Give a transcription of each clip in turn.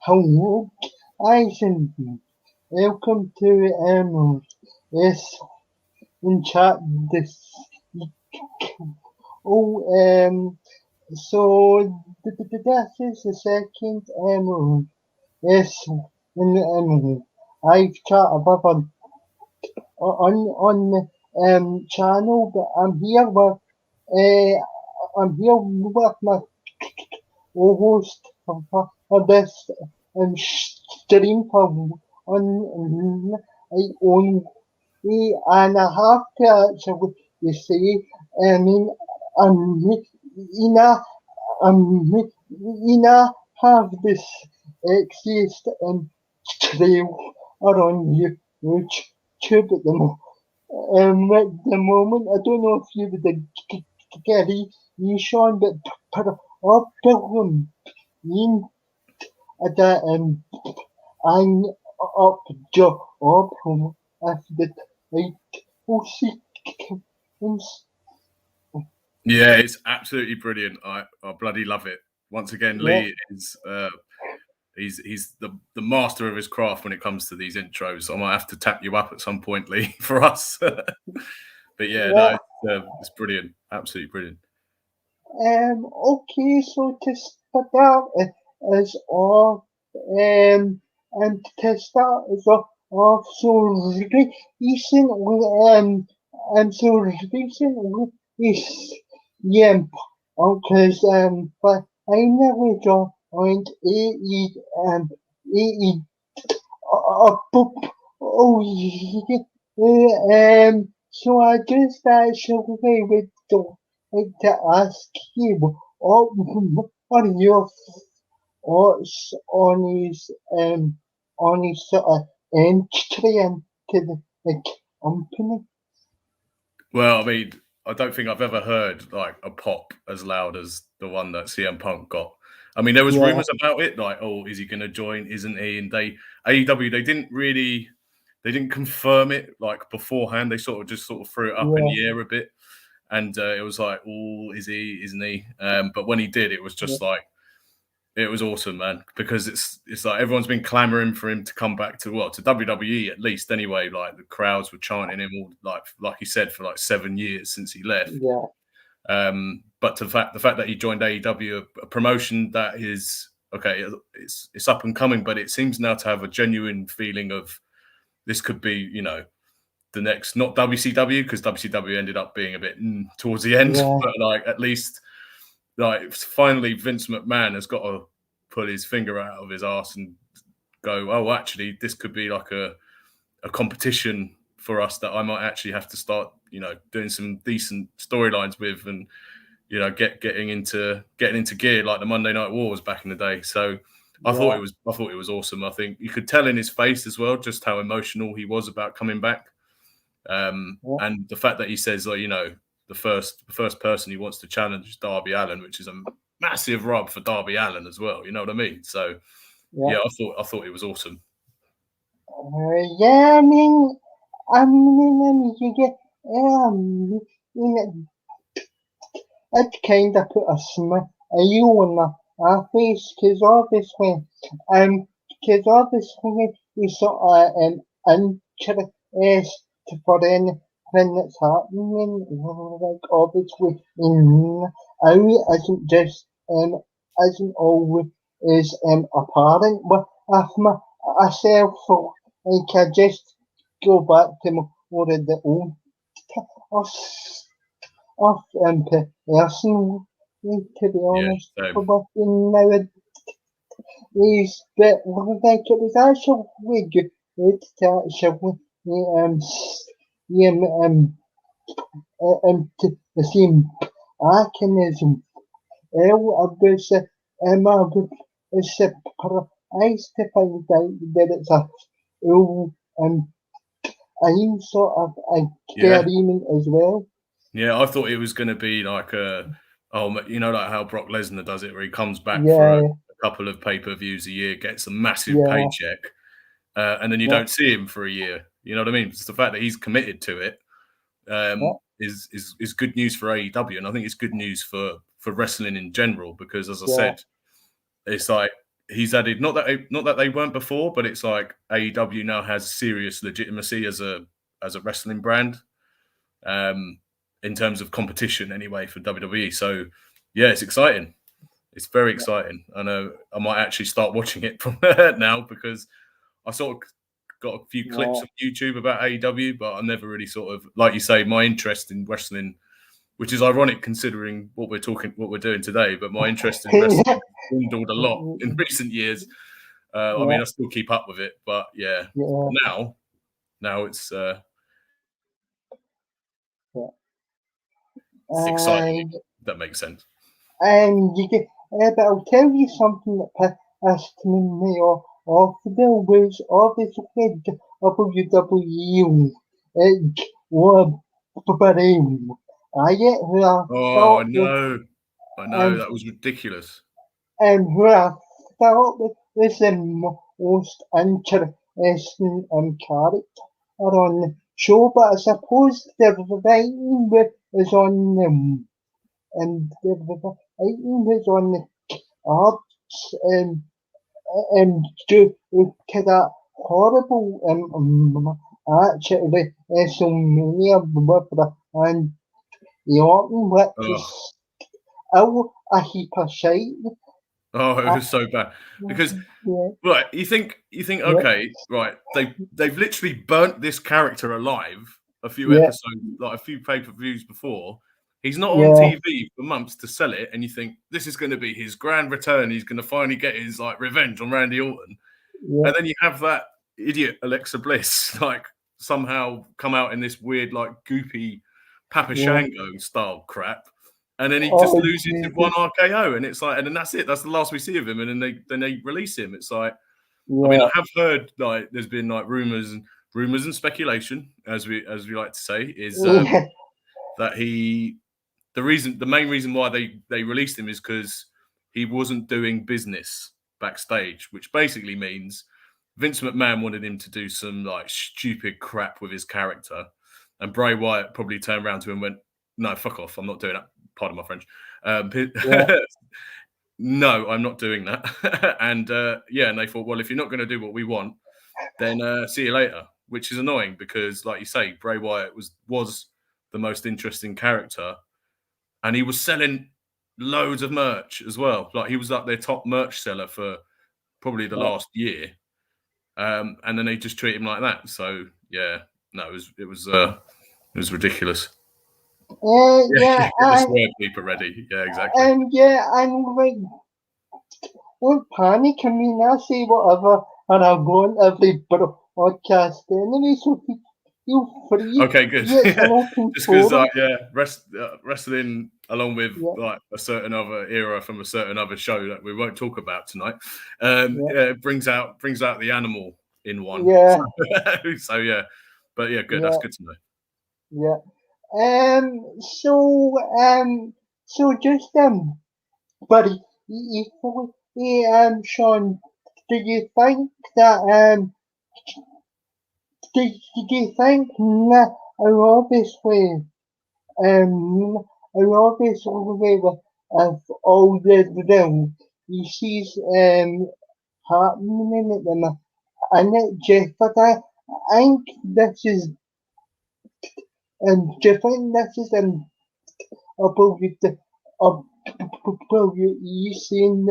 Hello, Eisenberg. Welcome to this in chat this. So this is the second yes in I've chat above on the channel, but I'm here with my co-host of this stream on my own, and I have to actually say, I mean, Ina, Ina have this exist trail around YouTube at the moment. I don't know if you would Gary, you Sean, but up to in the I'm up job from after the Yeah, it's absolutely brilliant. I bloody love it. Once again, Lee is he's the master of his craft when it comes to these intros. I might have to tap you up at some point, Lee, for us. But no, it's brilliant, absolutely brilliant. Okay, so to start out as off, and to start as off, so recently, is because but I never joined AE so I just actually like to ask you what are your thoughts on his sort of entry into the company? Well, I mean, I don't think I've ever heard like a pop as loud as the one that CM Punk got. I mean, there was rumors about it, like, oh, is he going to join? Isn't he? And AEW, they didn't confirm it like beforehand. They sort of threw it up in the air a bit, and it was like, oh, is he? Isn't he? But when he did, it was just like, it was awesome, man, because it's like everyone's been clamoring for him to come back to WWE at least. Anyway, like the crowds were chanting him all like he said for like 7 years since he left. But the fact that he joined AEW, a promotion that is okay, it's up and coming, but it seems now to have a genuine feeling of this could be, the next, not WCW, because WCW ended up being a bit towards the end, but like at least. Like finally, Vince McMahon has got to pull his finger out of his ass and go, oh, actually, this could be like a competition for us that I might actually have to start doing some decent storylines with, and getting into gear like the Monday Night Wars back in the day. So I thought it was awesome. I think you could tell in his face as well just how emotional he was about coming back, and the fact that he says, like, the first person he wants to challenge is Darby Allin, which is a massive rub for Darby Allin as well. You know what I mean? So I thought it was awesome. Yeah, I mean, you get it kind of put a smile on my face because obviously we sort of interest for anything that's happening. Like obviously, out isn't always apparent with myself. So like I just go back to more of the old of person, to be honest, but nowadays, but like it was actually good to actually to the same mechanism. I was surprised to find out that it's a full sort of experiment as well. Yeah, I thought it was going to be like like how Brock Lesnar does it, where he comes back for a couple of pay-per-views a year, gets a massive paycheck, and then you don't see him for a year. You know what I mean? It's the fact that he's committed to it is good news for AEW, and I think it's good news for wrestling in general, because, as I said, it's like he's added not that they weren't before, but it's like AEW now has serious legitimacy as a wrestling brand. In terms of competition anyway for WWE. So yeah, it's exciting. It's very exciting. I know I might actually start watching it from now, because I sort of got a few clips on YouTube about AEW, but I never really sort of, like you say, my interest in wrestling, which is ironic considering what we're doing today, but my interest in wrestling dwindled a lot in recent years. I mean, I still keep up with it, but now it's it's exciting. That makes sense. And you get, but I'll tell you something that pissed me off the was obviously WWE were brain. I get who I thought I know, that was ridiculous. And who I thought was the most interesting character on the show, but I suppose the writing was on them. And the writing was on the arts to that horrible actually WrestleMania and the Orton, which is still a heap of shite. Oh, it was so bad because right, you think okay, right? They've literally burnt this character alive a few episodes, like a few pay-per-views before. He's not on TV for months to sell it, and you think this is going to be his grand return. He's going to finally get his like revenge on Randy Orton, and then you have that idiot Alexa Bliss like somehow come out in this weird like goopy Papa Shango style crap. And then he just loses in one RKO, and it's like, and then that's it. That's the last we see of him, and then they release him. It's like, I mean, I have heard like there's been like rumors and speculation, as we like to say, is that the main reason why they released him is because he wasn't doing business backstage, which basically means Vince McMahon wanted him to do some like stupid crap with his character, and Bray Wyatt probably turned around to him and went, "No, fuck off! I'm not doing that." Pardon my French. No, I'm not doing that. And and they thought, well, if you're not going to do what we want, then see you later. Which is annoying because, like you say, Bray Wyatt was the most interesting character, and he was selling loads of merch as well. Like he was like their top merch seller for probably the last year, and then they just treat him like that. So it was ridiculous. Get the swear beeper ready. Yeah, exactly. And like, don't panic. I mean, I say whatever, and I'm going every podcast anyway. So Feel free. Okay, good. It's an open Just because, forum. wrestling, along with Yeah. like a certain other era from a certain other show that we won't talk about tonight, brings out the animal in one. Yeah. So yeah, but yeah, good. Yeah. That's good to know. Yeah. So just buddy, Sean, do you think that do you think that obviously obviously of all the realm he sees happening at them and it jeopardy. I think this is do you think this is about the about you seeing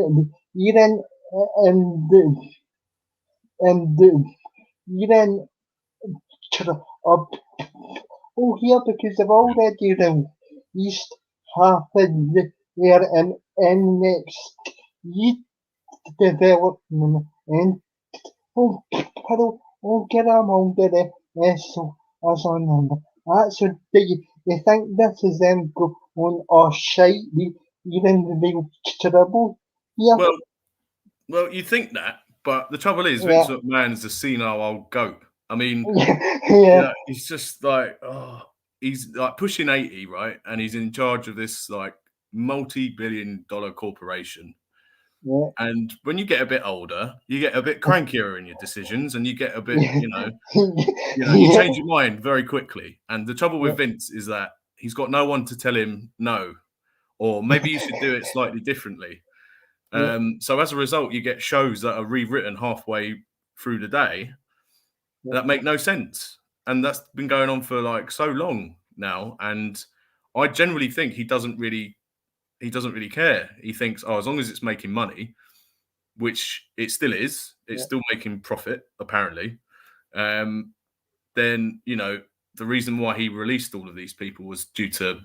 Iran and Iran up here because they've already released half in there and next year development and will get among the rest as on number. So do you think this is them going or shite even the real trouble here? Well, you think that, but the trouble is, Yeah. Vince McMahon's a senile old goat. I mean, Yeah. he's just like, he's like pushing 80, right? And he's in charge of this like multi-billion-dollar corporation. Yeah. And when you get a bit older, you get a bit crankier in your decisions, and you get a bit, you change your mind very quickly. And the trouble with Vince is that he's got no one to tell him no, or maybe you should do it slightly differently. So as a result, you get shows that are rewritten halfway through the day that make no sense. And that's been going on for like so long now. And I generally think he doesn't really care. He thinks, as long as it's making money, which it still is, it's still making profit, apparently. Then, the reason why he released all of these people was due to,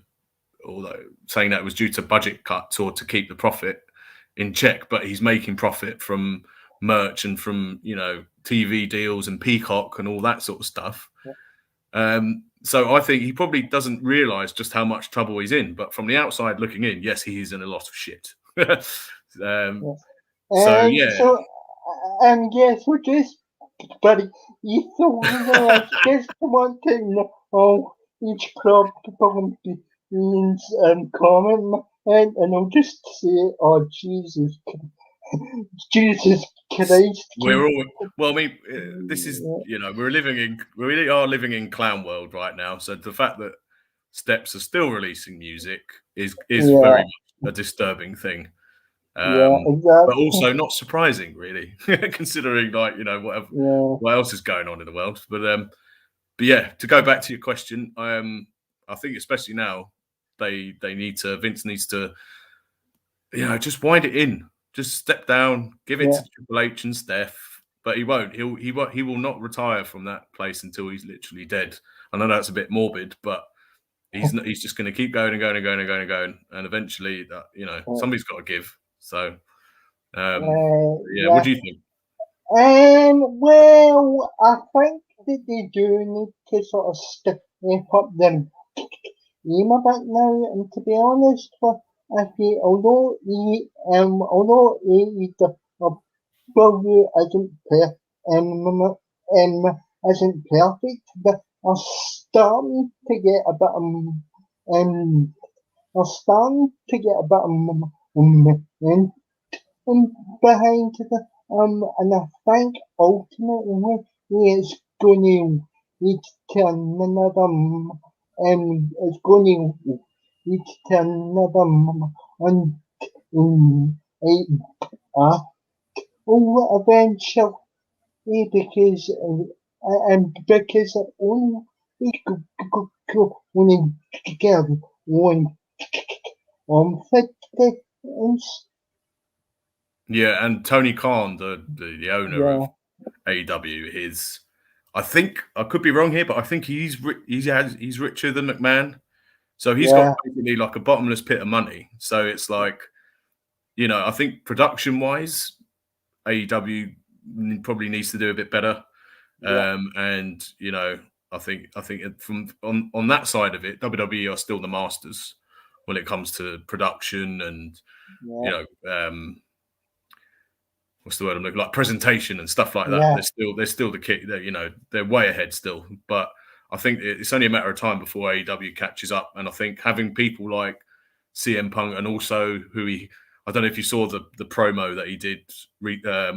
although saying that it was due to budget cuts or to keep the profit in check, but he's making profit from merch and from TV deals and Peacock and all that sort of stuff. So I think he probably doesn't realize just how much trouble he's in, but from the outside looking in, yes, he is in a lot of shit. So just buddy, you just want to know each problem means comment and I'll just say, oh Jesus Christ. We're all well. I mean, this is we really are living in clown world right now. So the fact that Steps are still releasing music is very much a disturbing thing. Exactly. But also not surprising, really, considering what else is going on in the world. But yeah, to go back to your question, I think especially now Vince needs to just wind it in. Just step down, give it to Triple H and Steph, but he won't. He will not retire from that place until he's literally dead. I know that's a bit morbid, but he's just going to keep going and going and going and going and going, and eventually, somebody's got to give. So, what do you think? Well, I think that they do need to sort of step up their game a bit now, and to be honest with you, although W isn't perfect, but are starting to get a bit are starting to get a bit behind the and I think ultimately it's going to lead to another it's going to lead to another eventually because because only when you get one fit. Yeah, and Tony Khan, the owner of AEW, is, I think, I could be wrong here, but I think he's richer than McMahon. So he's got basically like a bottomless pit of money. So it's like, I think production-wise, AEW probably needs to do a bit better. And, I think from on that side of it, WWE are still the masters when it comes to production and what's the word I'm looking, like presentation and stuff like that. They're still the key. They're way ahead still. But I think it's only a matter of time before AEW catches up. And I think having people like CM Punk and also I don't know if you saw the promo that he did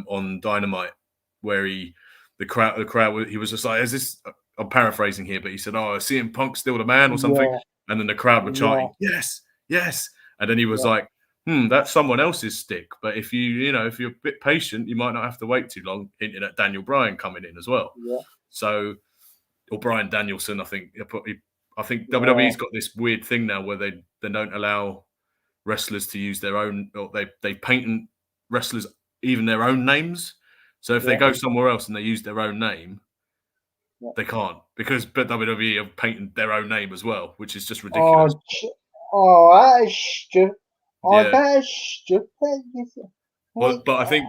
on Dynamite, where the crowd, he was just like, "Is this?" I'm paraphrasing here, but he said, "Oh, CM Punk's still the man," or something. And then the crowd were chanting, "Yes, yes," and then he was like, "That's someone else's stick." But if if you're a bit patient, you might not have to wait too long. Hinting at Daniel Bryan coming in as well. So, or Bryan Danielson, I think WWE's got this weird thing now where they don't allow wrestlers to use their own, or they patent wrestlers even their own names. So if they go somewhere else and they use their own name, they can't, but WWE have patented their own name as well, which is just ridiculous. That is stupid. That is stupid. But I think,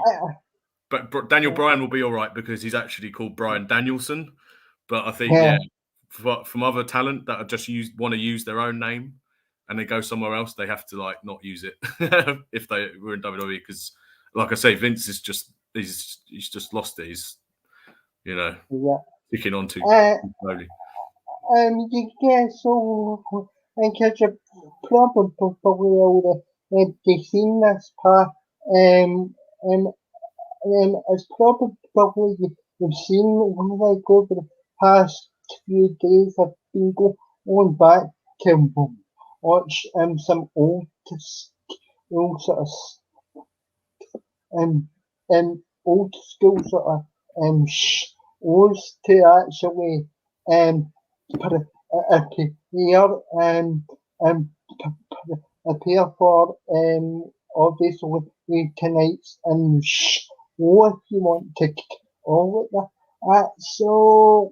but Daniel Bryan will be all right because he's actually called Bryan Danielson. But I think, from other talent that just want to use their own name and they go somewhere else, they have to not use it if they were in WWE. Because, like I say, Vince is he's just lost it. He's sticking on too slowly. So I guess you probably already seen this part. It's probably you've seen over the past few days. I've been going back to watch some old sort of old school sort of shows to actually appear for obviously tonight's show, if you want to call it that. So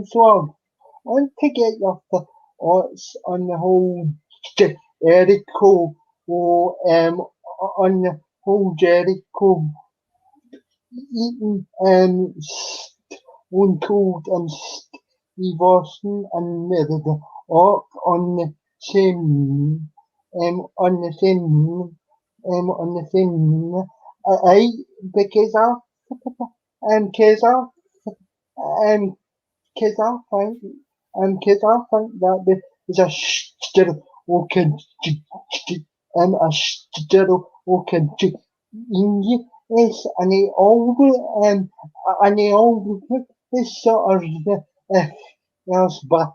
so I want to get your thoughts on the whole Jericho, on the whole Jericho eating Stone Cold and Steve Austin and the Rock on the same because I think that is a still yes, and he always sort of else back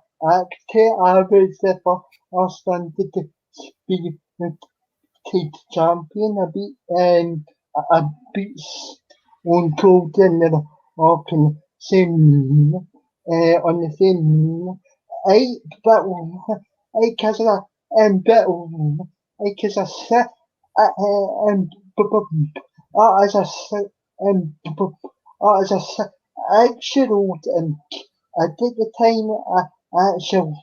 to average for Austin to be the champion a bit Stone Cold and the Rock on the same but because of that because I said as I said actually and at the time I actually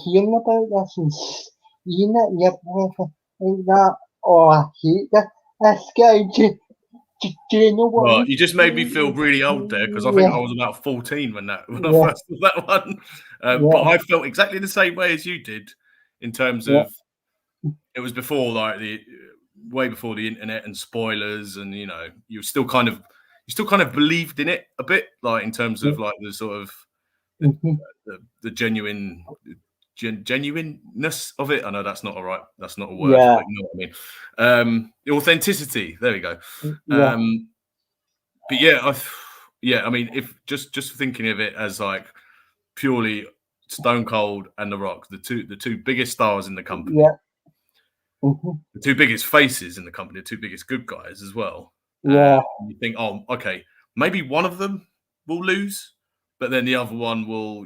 hearing about this and seeing it yet like that I hate this guy. Do you know what? Well, you just made me feel really old there because I think I was about 14 when I first saw that one. But I felt exactly the same way as you did in terms of it was before way before the internet and spoilers, and you still kind of believed in it a bit, like in terms of like the sort of the genuineness of it. I know that's not a word, but you know what I mean. The authenticity. There we go. But I mean, if just thinking of it as like purely Stone Cold and The Rock, the two biggest stars in the company, the two biggest faces in the company, the two biggest good guys as well. You think, oh, okay, maybe one of them will lose, but then the other one will,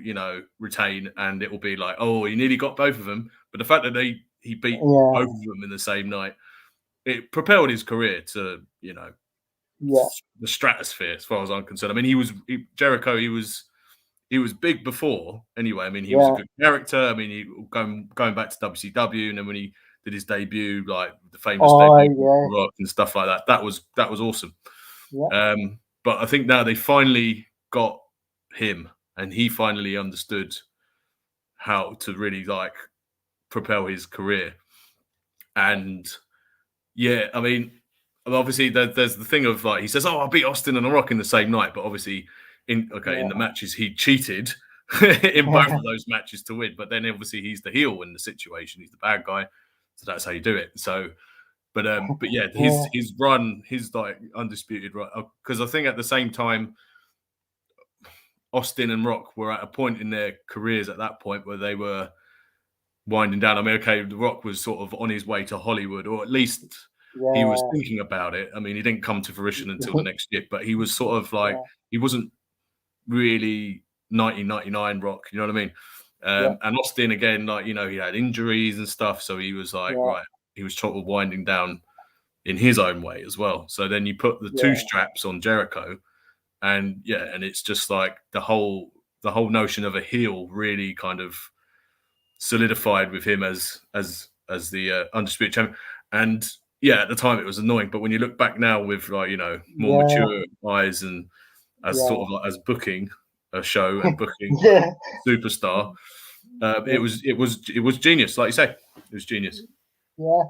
retain, and it will be like, oh, he nearly got both of them. But the fact that he beat both of them in the same night, it propelled his career to, the stratosphere as far as I'm concerned. I mean, Jericho, he was big before anyway. I mean, he was a good character. I mean, he going back to WCW, and then when he did his debut, like the famous debut Rock and stuff like that, that was awesome. But I think now they finally got him, and he finally understood how to really like propel his career. And yeah, I mean, obviously there's the thing of like he says, "Oh, I beat Austin and The Rock in the same night," but obviously in the matches he cheated in both of those matches to win. But then obviously he's the heel in the situation; he's the bad guy, so that's how you do it. So, but yeah, his run, his like undisputed run, because I think at the same time, Austin and Rock were at a point in their careers at that point where they were winding down. I mean, okay, The Rock was sort of on his way to Hollywood, or at least he was thinking about it. I mean, he didn't come to fruition until the next year, but he was sort of like, he wasn't really 1999 Rock, you know what I mean? And Austin, again, like, you know, he had injuries and stuff, so he was like, right, he was sort of winding down in his own way as well. So then you put the two straps on Jericho, and it's just like the whole notion of a heel really kind of solidified with him as the undisputed champion. And at the time it was annoying, but when you look back now with like, you know, more mature eyes and as sort of like as booking a show and booking superstar, it was genius, like you say, it was genius. So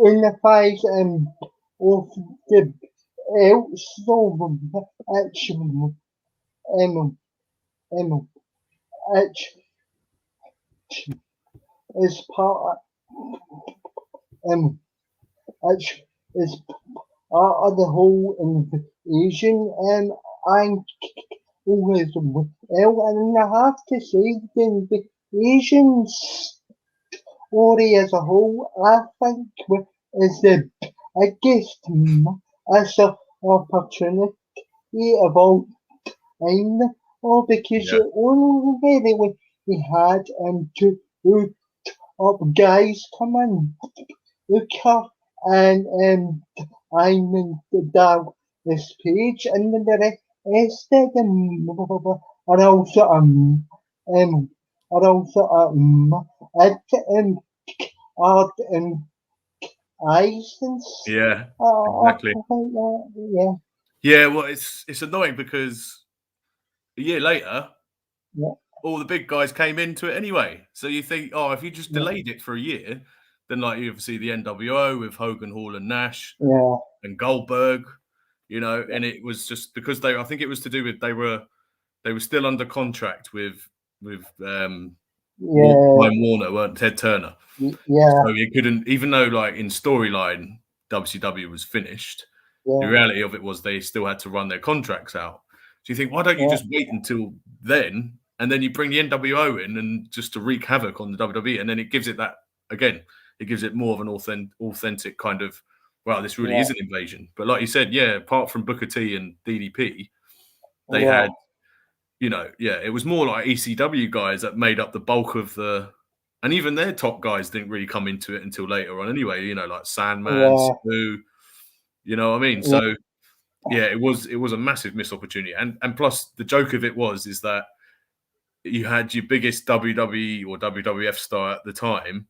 in the phase of the outside actually is part is part of the whole invasion I'm always well, and I have to say the invasion story as a whole, I think is the biggest massive opportunity of all time, because you only we had two top guys come in, Luca and I'm down this page, and then the rest of them are also art and eyes and exactly. Well, it's annoying because a year later, all the big guys came into it anyway. So you think, oh, if you just delayed it for a year, then like you obviously the NWO with Hogan, Hall, and Nash, and Goldberg, you know, and it was just because I think it was to do with they were still under contract with Time Warner, weren't Ted Turner? So you couldn't, even though like in storyline WCW was finished, the reality of it was they still had to run their contracts out. So you think, why don't you just wait until then, and then you bring the NWO in and just to wreak havoc on the WWE, and then it gives it that again. It gives it more of an authentic kind of, wow, this really is an invasion. But like you said, apart from Booker T and DDP, they had, you know, it was more like ECW guys that made up the bulk of the, and even their top guys didn't really come into it until later on anyway, you know, like Sandman, Sabu, you know what I mean? So it was a massive missed opportunity. And plus the joke of it is that you had your biggest WWE or WWF star at the time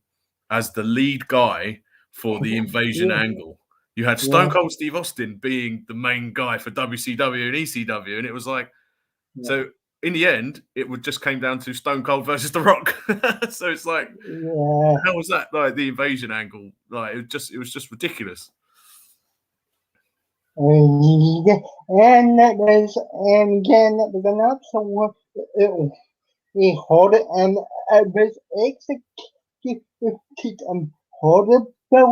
as the lead guy for the invasion angle. You had Stone Cold Steve Austin being the main guy for WCW and ECW, and it was like, so in the end, it would just came down to Stone Cold versus The Rock. So it's like, how was that like the invasion angle? Like it was just ridiculous. And there's again the also he had it was executed horribly, but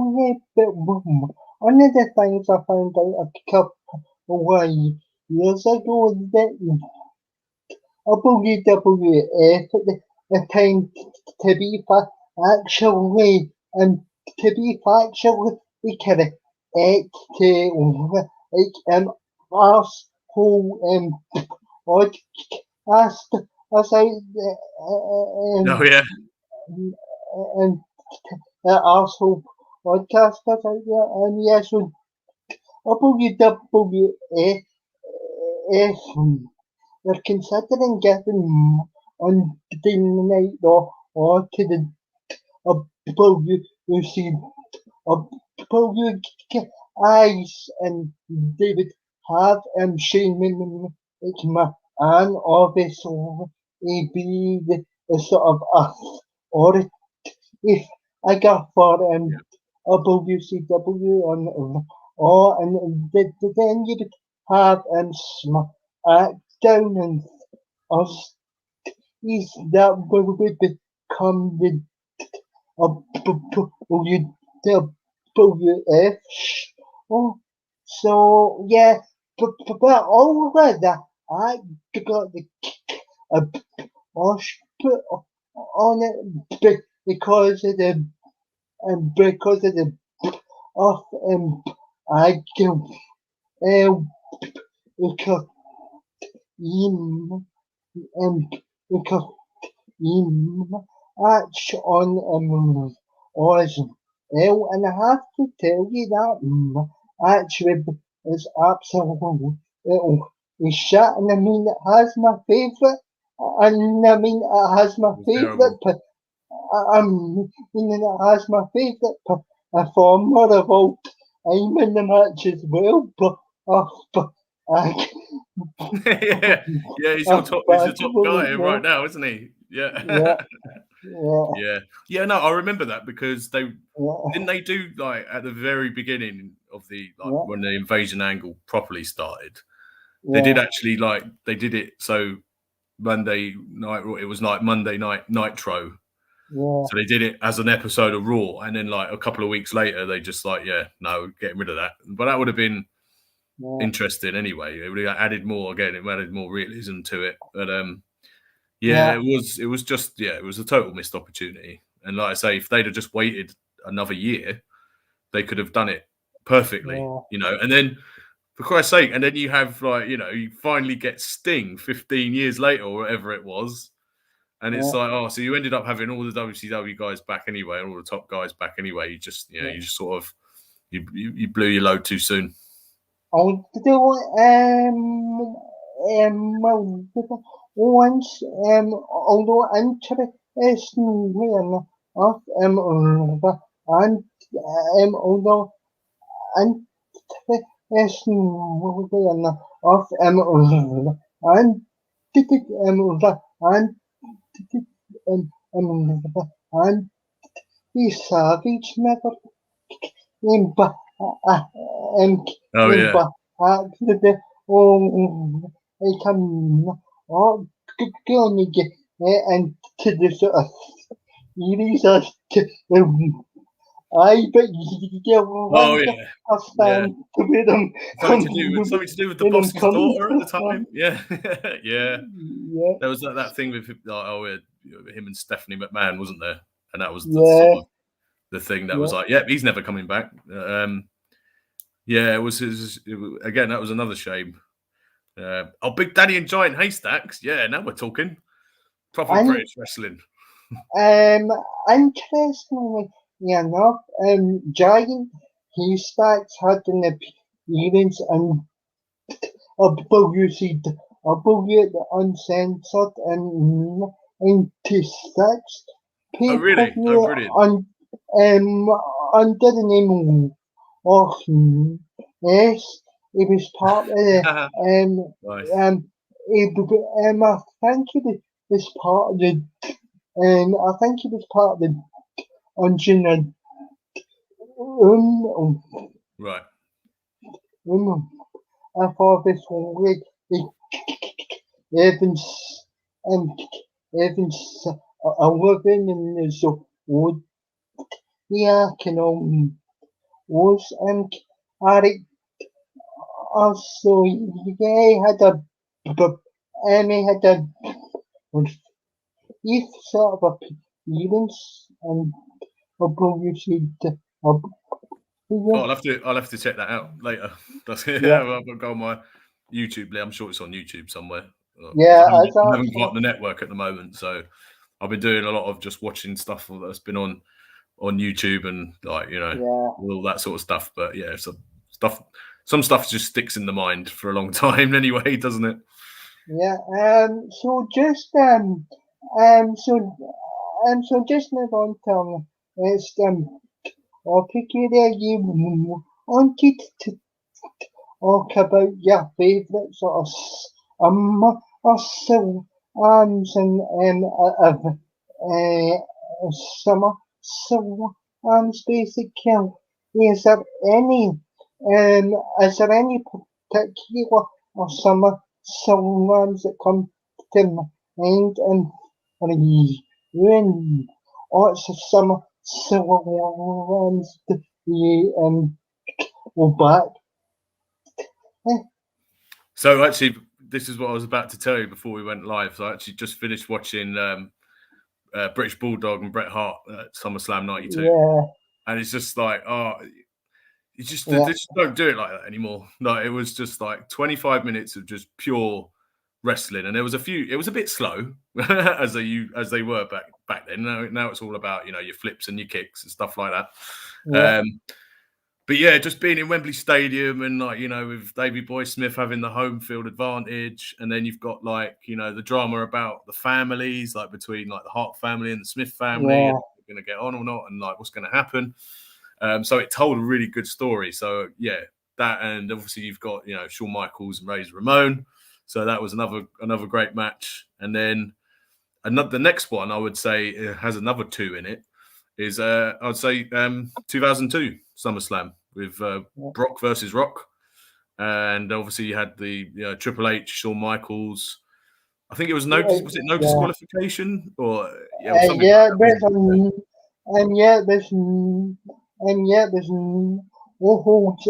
one of the things I found out a couple of years ago is that WWF at the time to be actually correct like asshole podcast as I and asshole podcast as I so WWF they're considering giving on the night or to the WCW's and David have Shane McMahon obviously be the sort of authority figure for WCW and then you would have SmackDown and us that would become the WWF. So yeah, but all of that I got the wash put on it because of the of I can match on Origin. And I have to tell you that actually is absolutely shit. And I mean, it has my favourite. And I mean, it has my favourite. It has my favourite performer of all time in the match as well. But he's your top guy right now, isn't he? Yeah. Yeah. No, I remember that because didn't they do like at the very beginning of the when the invasion angle properly started. They did actually they did it so Monday night. It was like Monday night Nitro. So they did it as an episode of Raw, and then like a couple of weeks later, they just getting rid of that. But that would have been interesting anyway. It would have added more realism to it. But it was just it was a total missed opportunity. And like I say, if they'd have just waited another year, they could have done it perfectly, And then, for Christ's sake, and then you have you finally get Sting 15 years later or whatever it was. And it's so you ended up having all the WCW guys back anyway, and all the top guys back anyway. You just, you just sort of, you blew your load too soon. Once although interestingly enough, and although interestingly enough, and the Savage never came back. Going to and to the sort of series as to but I'll stand with them. Something to do with the boss's daughter at the time. Yeah. There was that thing with him and Stephanie McMahon, wasn't there? And that was the thing that was like, he's never coming back. It was again. That was another shame. Big Daddy and Giant Haystacks. Yeah, now we're talking proper British wrestling. Interestingly enough, Giant Haystacks had an appearance in WCW Uncensored in 96. Oh, really? Oh, brilliant. Under the name of it was part of the nice. I think it was part of the original right. For this week, Evans 11 and so would was Eric also had a brief sort of appearance and I'll have to check that out later. I'll go on my YouTube. I'm sure it's on YouTube somewhere. I haven't got the network at the moment, so I've been doing a lot of just watching stuff that's been on YouTube and all that sort of stuff. But some stuff just sticks in the mind for a long time anyway, doesn't it? Yeah. So just move on to it's you wanted to talk about your favourite sort of songs and of summer songs basically. Is there any is there any particular or summer songs that come to mind and when lots of summer songs to you go back? So actually, this is what I was about to tell you before we went live. So I actually just finished watching British Bulldog and Bret Hart at SummerSlam '92, and it's just like, you just they just don't do it like that anymore. Like, it was just like 25 minutes of just pure wrestling, and there was a few. It was a bit slow as they were back then. Now it's all about your flips and your kicks and stuff like that. But yeah, just being in Wembley Stadium and with Davey Boy Smith having the home field advantage, and then you've got the drama about the families, like between the Hart family and the Smith family, and they're going to get on or not, and what's going to happen. So it told a really good story. So yeah, that, and obviously you've got Shawn Michaels and Razor Ramon. So that was another great match. And then the next one I would say has another two in it. Is I'd say 2002 SummerSlam with Brock versus Rock, and obviously you had the Triple H, Shawn Michaels. I think it was was it no disqualification or something like that. There's no holds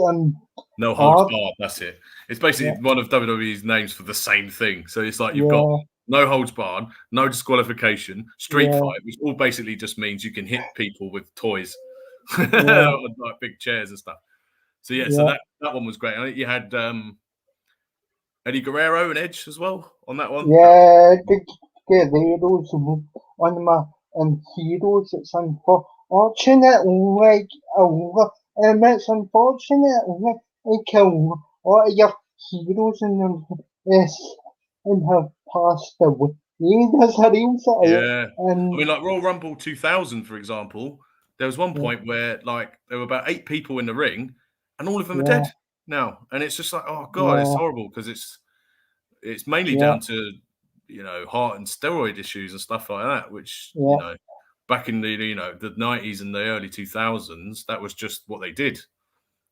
no holds barred. That's it. It's basically one of WWE's names for the same thing. So it's like you've got no holds barred, no disqualification, street fight, which all basically just means you can hit people with toys, like big chairs and stuff. So so that one was great. I think you had Eddie Guerrero and Edge as well on that one. The Guerreros on my heroes. It's unfortunate, it's unfortunate, all of your heroes and have passed away. That's a real sort of I mean, like Royal Rumble 2000, for example, there was one point where there were about 8 people in the ring, and all of them are dead now, and it's just like, oh god, it's horrible because it's mainly down to heart and steroid issues and stuff like that, which back in the the 90s and the early 2000s, that was just what they did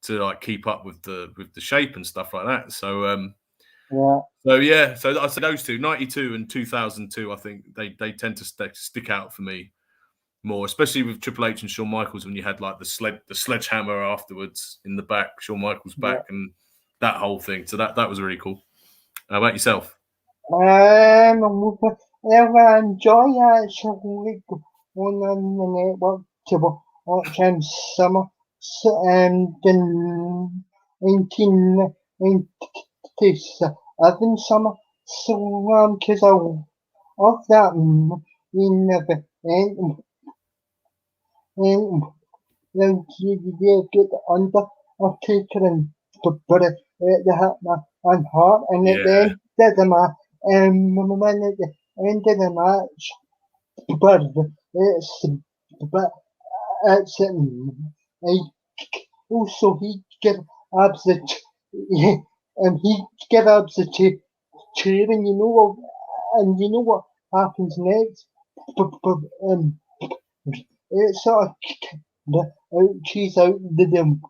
to keep up with the shape and stuff like that. So so I say those two, 92 and 2002, I think they tend to stick out for me more, especially with Triple H and Shawn Michaels, when you had the sledgehammer afterwards in the back, Shawn Michaels back, and that whole thing. So that was really cool. How about yourself? I enjoy actually going on the network to watch summer the 1997 summer slam because of that in the end then you get Undertaker and the Hitman Hart, and at the end of the match, when at the end of the match, but also he get up the chair, and you know what happens next. It's sort of she's out the them.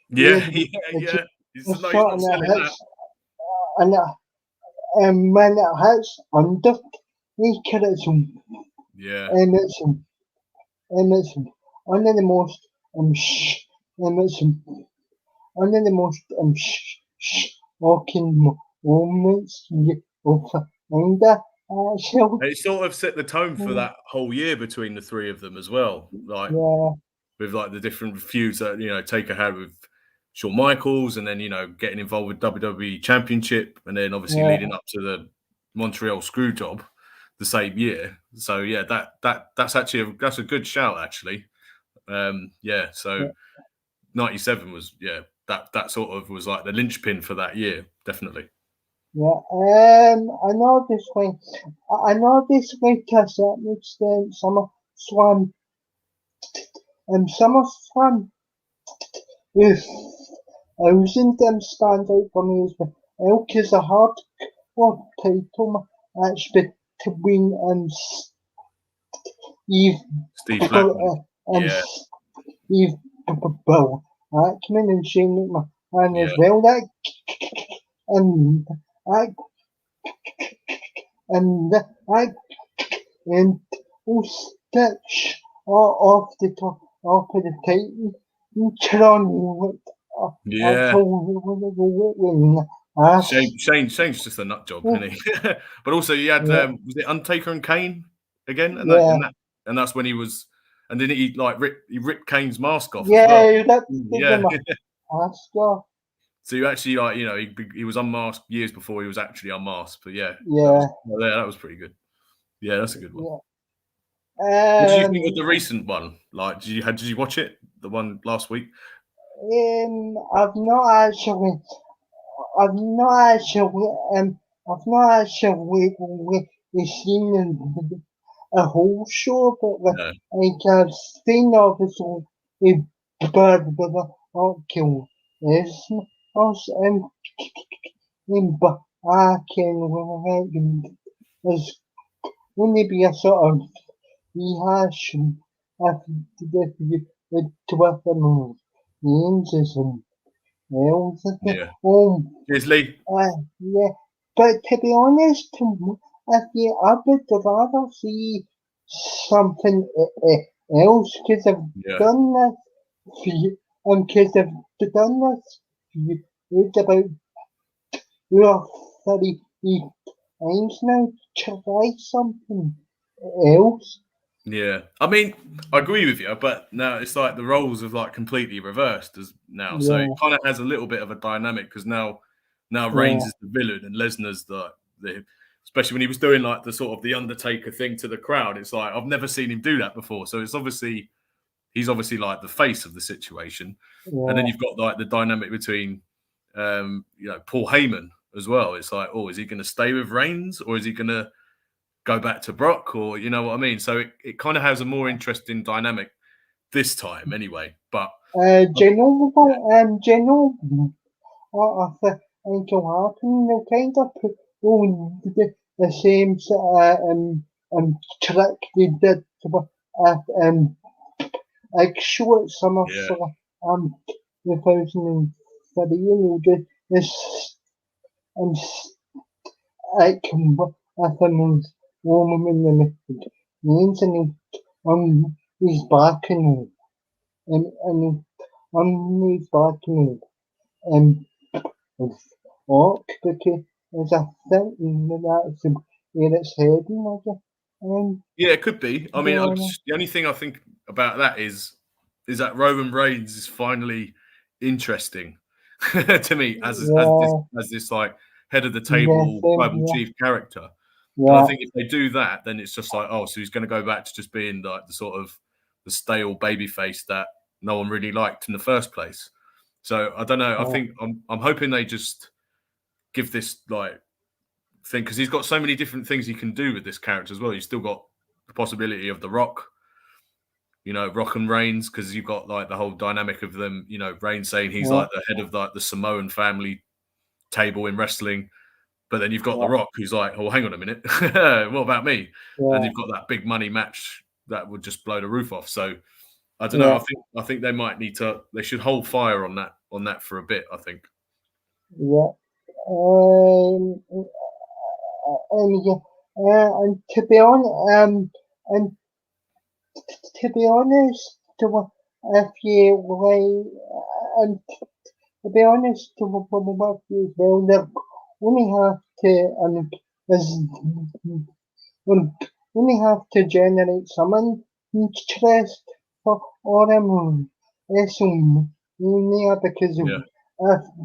It's not selling that. And when it hits Undertaker, it's and it's one of the most shocking moments you'll find. It sort of set the tone for that whole year between the three of them as well. With the different feuds that Taker had with Shawn Michaels, and then getting involved with WWE Championship, and then obviously leading up to the Montreal Screwjob the same year. So that's actually that's a good shout actually. So 97 was that sort of was like the linchpin for that year, definitely. I know this way to a certain extent SummerSlam SummerSlam with thousand stands out for me as well because a hardcore title match between Steve Blackman. Yeah. Steve Bill Ackman and Shane McMahon as Yeah. well. That and stitch off the top of the Titan. Tron Yeah. Shane's just a nut job, isn't he? But also you had was it Undertaker and Kane again? And that's when he was, and then he like ripped Kane's mask off as well. Yeah, mask off. So you actually like, you know, he was unmasked years before he was actually unmasked. But yeah, that was pretty good. Yeah, that's a good one. What did you think of the recent one? Like, did you watch it? The one last week? I've not actually seen a whole show, but No. I've seen obviously Bird Kill is also but I can there's only be a sort of rehash of the Twitter names and else. Yeah. Cheers, Lee. Yeah, but to be honest, I would rather see something else because I've done this because I've done this it's about 30 times now. Try something else. Yeah, I mean, I agree with you, but now it's like the roles have like completely reversed as now, so it kind of has a little bit of a dynamic because now Reigns is the villain and Lesnar's the especially when he was doing like the sort of the Undertaker thing to the crowd. It's like I've never seen him do that before, so he's obviously like the face of the situation, and then you've got like the dynamic between Paul Heyman as well. It's like, oh, is he going to stay with Reigns or is he going to go back to Brock, or you know what I mean? So it kind of has a more interesting dynamic this time anyway. But general what I think will happen, they'll kind of put the same trick they did with show at SummerSlam 2003. They'll do this with him Roman in the names and he's back and he's back and Orc because I think that's where it's heading. Yeah, it could be. I mean, the only thing I think about that is that Roman Reigns is finally interesting to me as this like head of the table tribal chief character. And I think if they do that, then it's just like, oh, so he's going to go back to just being like the sort of the stale babyface that no one really liked in the first place. So I don't know. I think I'm hoping they just give this like thing because he's got so many different things he can do with this character as well. You've still got the possibility of the Rock, Rock and Reigns, because you've got like the whole dynamic of them. Reigns saying he's like the head of like the Samoan family table in wrestling. But then you've got The Rock, who's like, oh, hang on a minute. What about me? And you've got that big money match that would just blow the roof off. So I don't know. I think they might need to. They should hold fire on that for a bit. I think. Yeah. And to be honest, if you like, and to be honest with you as well, they only have to only have to generate some interest for WrestleMania because if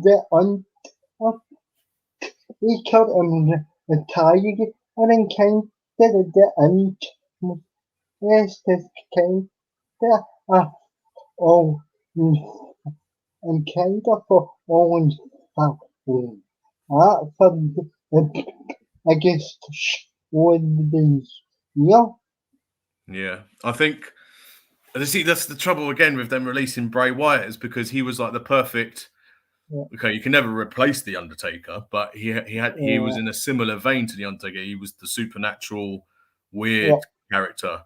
they cut the tiger and kind of the interest is kind of all and kind of all in fact I guess one of these Yeah, I think And see, that's the trouble again with them releasing Bray Wyatt, is because he was like the perfect. Yeah. Okay, you can never replace the Undertaker, but he was in a similar vein to the Undertaker. He was the supernatural, weird character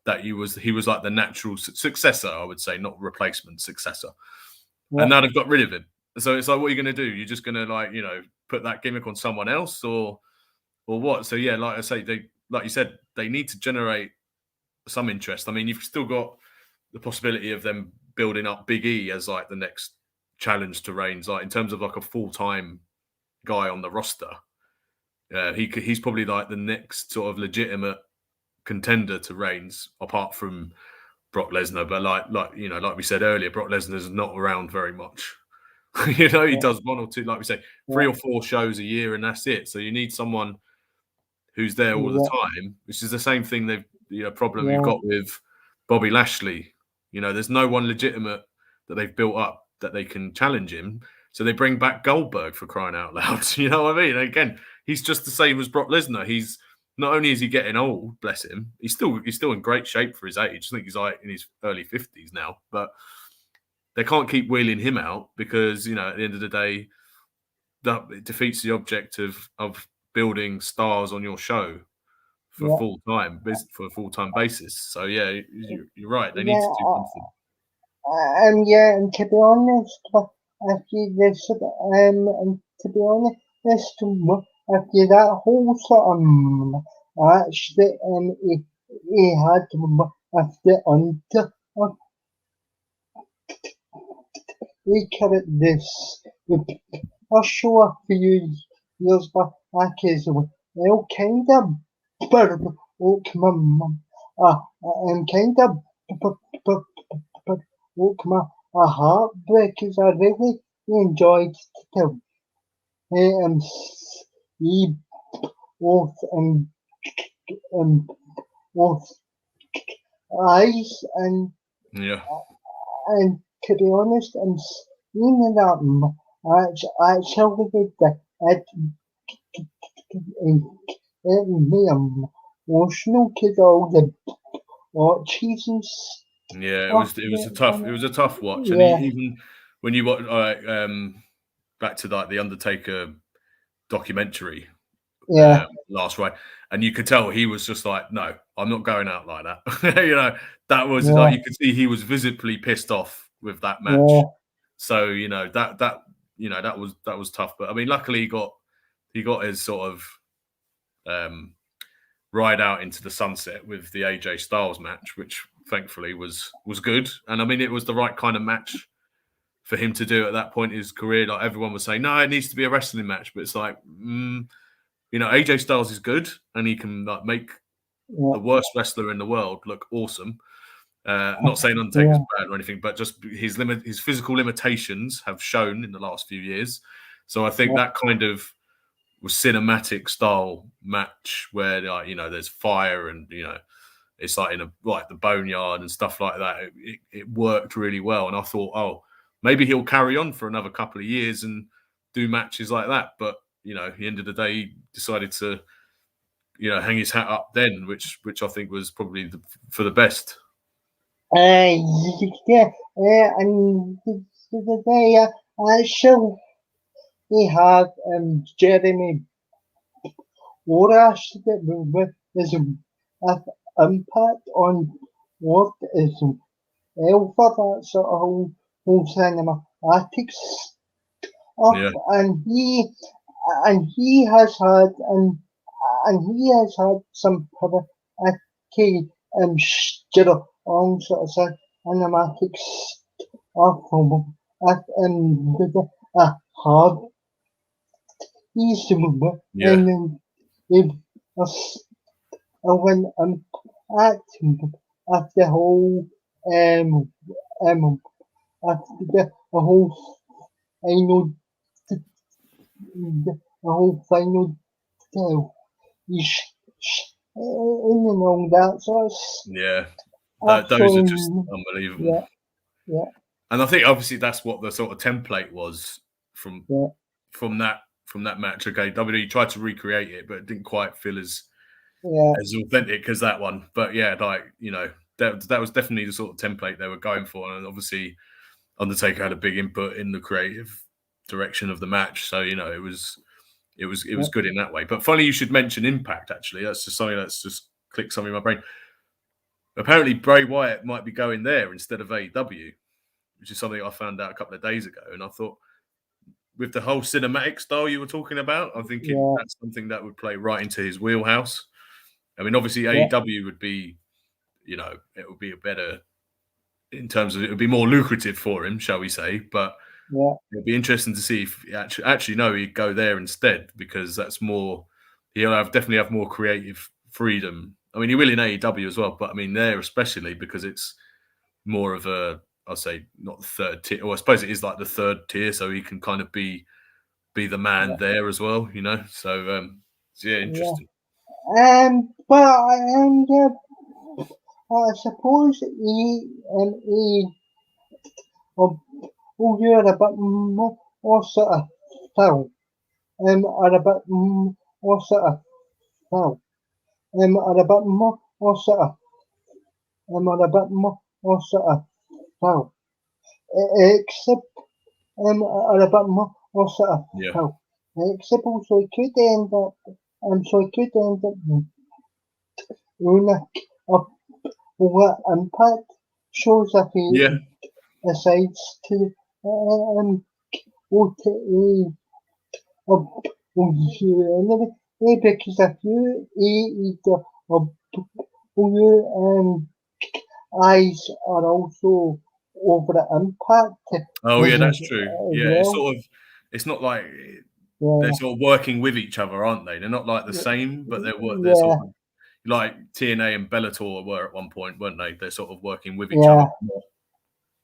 that he was like the natural successor, I would say, not replacement, successor. And now they've got rid of him. So it's like, what are you going to do? You're just going to like, you know, put that gimmick on someone else or what? So yeah, like I say, like you said, they need to generate some interest. I mean, you've still got the possibility of them building up Big E as like the next challenge to Reigns, like in terms of like a full-time guy on the roster. He's probably like the next sort of legitimate contender to Reigns, apart from Brock Lesnar. But like you know, like we said earlier, Brock Lesnar's not around very much. You know, he does one or two, like we say, 3 or 4 shows a year, and that's it. So you need someone who's there all the time, which is the same thing problem you've got with Bobby Lashley. You know, there's no one legitimate that they've built up that they can challenge him. So they bring back Goldberg, for crying out loud. You know what I mean? And again, he's just the same as Brock Lesnar. He's not only is he getting old, bless him, he's still in great shape for his age. I think he's like in his early 50s now, but they can't keep wheeling him out because, you know, at the end of the day, that it defeats the object of building stars on your show for full time basis. So yeah, you're right. They need to do something. And to be honest, if you listen, and to be honest, if you that whole sort of match that he had with the Under, we carried this a show a few years back as well, kind of and kind of broke my heart because I really enjoyed the see both both eyes and to be honest, and seeing that actually it made me emotional because all the watches and yeah, it was a tough watch, and even when you watch back to like the Undertaker documentary, last ride, and you could tell he was just like, no, I'm not going out like that. You know, that was like you could see he was visibly pissed off with that match. So you know that was tough. But I mean, luckily he got his sort of ride out into the sunset with the AJ Styles match, which thankfully was good. And I mean, it was the right kind of match for him to do at that point in his career. Like everyone was saying, no, it needs to be a wrestling match, but it's like, you know, AJ Styles is good and he can like make the worst wrestler in the world look awesome. Not saying Undertaker's bad or anything, but just his physical limitations have shown in the last few years. So I think that kind of was cinematic style match where like, you know, there's fire and, you know, it's like in the boneyard and stuff like that. It worked really well. And I thought, oh, maybe he'll carry on for another couple of years and do matches like that. But, you know, at the end of the day, he decided to, you know, hang his hat up then, which I think was probably for the best. And today actually we have Jeremy Borash that is an impact on what is well for that sort of whole cinematic stuff, and he has had some pretty strong sort of cinematic stuff hard. He's and it was when at the whole the whole final is in and all that sort of those are just unbelievable. Yeah. And I think obviously that's what the sort of template was from that match. Okay, WWE tried to recreate it, but it didn't quite feel as authentic as that one. But yeah, like, you know, that was definitely the sort of template they were going for, and obviously Undertaker had a big input in the creative direction of the match, so it was good in that way. But funny you should mention Impact. Actually, that's just something that's just clicked something in my brain. Apparently, Bray Wyatt might be going there instead of AEW, which is something I found out a couple of days ago, and I thought, with the whole cinematic style you were talking about, I'm thinking that's something that would play right into his wheelhouse. I mean, obviously AEW would be, it would be a better, in terms of, it would be more lucrative for him, shall we say, but it'd be interesting to see if actually no, he'd go there instead, because that's more, he'll definitely have more creative freedom. I mean, he will in AEW as well, but I mean there especially because it's more of a, I'll say, not the third tier, or I suppose it is like the third tier, so he can kind of be the man there as well, So interesting. But I suppose you're a bit more sort of Phil. Are a bit more sort of Phil. Are a bit more sort of. Are a bit more sort of Phil. Except are a bit more sort of Phil. Except also it could end up. So it could end up what Impact shows if he decides to OTA because if you eyes are also over at Impact. Oh yeah, that's true. Yeah, it's sort of, it's not like they're sort of working with each other, aren't they? They're not like the same, but they're sort of like TNA and Bellator were at one point, weren't they? They're sort of working with each other,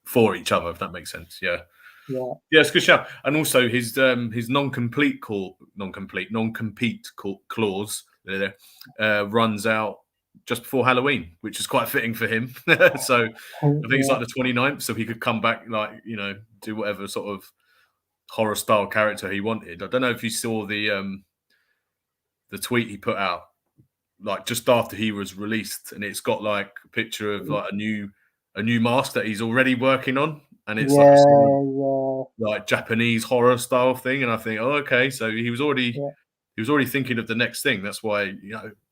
for each other, if that makes sense. Yeah, it's a good shout. And also his non-compete clause runs out just before Halloween, which is quite fitting for him. So I think it's like the 29th, so he could come back, do whatever sort of horror style character he wanted. I don't know if you saw the tweet he put out, like just after he was released, and it's got like a picture of like a new mask that he's already working on, and it's like a sort of, like Japanese horror style thing. And I think, oh, okay, so he was already thinking of the next thing. That's why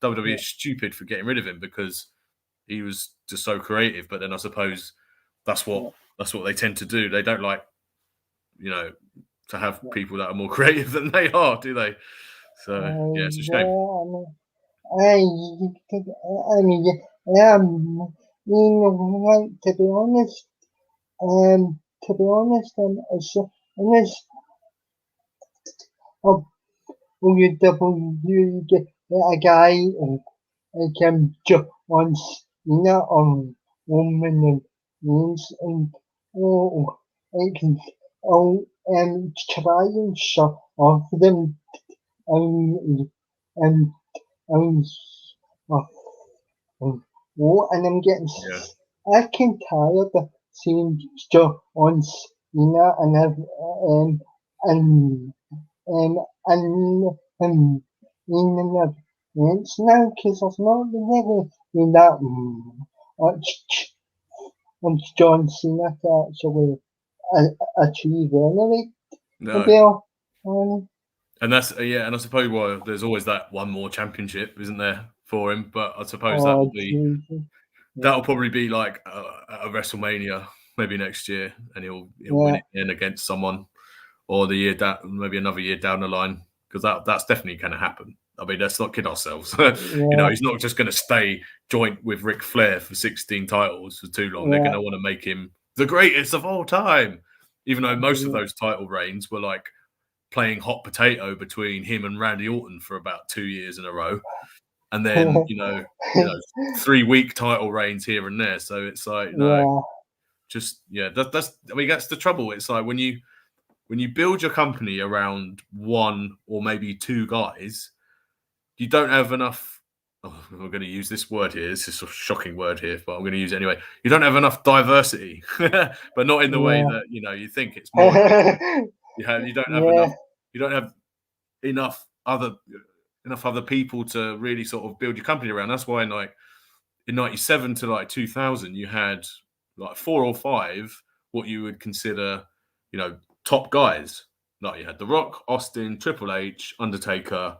WWE is stupid for getting rid of him, because he was just so creative. But then I suppose that's what they tend to do. They don't like, to have people that are more creative than they are, do they? So it's a shame. I mean, like, to be honest, you get a guy like John Cena or Roman Reigns and try and show off them and I'm getting tired of seeing John Cena and events now, because there's not really been that much John Cena to actually achieve anyway. And that's and I suppose there's always that one more championship, isn't there, for him? But I suppose that'll probably be like a WrestleMania maybe next year, and he'll win it in against someone, or the year that maybe another year down the line, because that's definitely going to happen. I mean, let's not kid ourselves. He's not just going to stay joint with Ric Flair for 16 titles for too long. They're going to want to make him the greatest of all time, even though most of those title reigns were like playing hot potato between him and Randy Orton for about 2 years in a row, and then 3-week title reigns here and there. So it's like that's I mean, that's the trouble. It's like when you build your company around one or maybe two guys, you don't have enough. Oh, I'm going to use this word here. This is a shocking word here, but I'm going to use it anyway. You don't have enough diversity, but not in the way that you think. It's more. You don't have enough. You don't have enough other people to really sort of build your company around. That's why, like, in 97 to like 2000, you had like 4 or 5 what you would consider, top guys. Like you had The Rock, Austin, Triple H, Undertaker,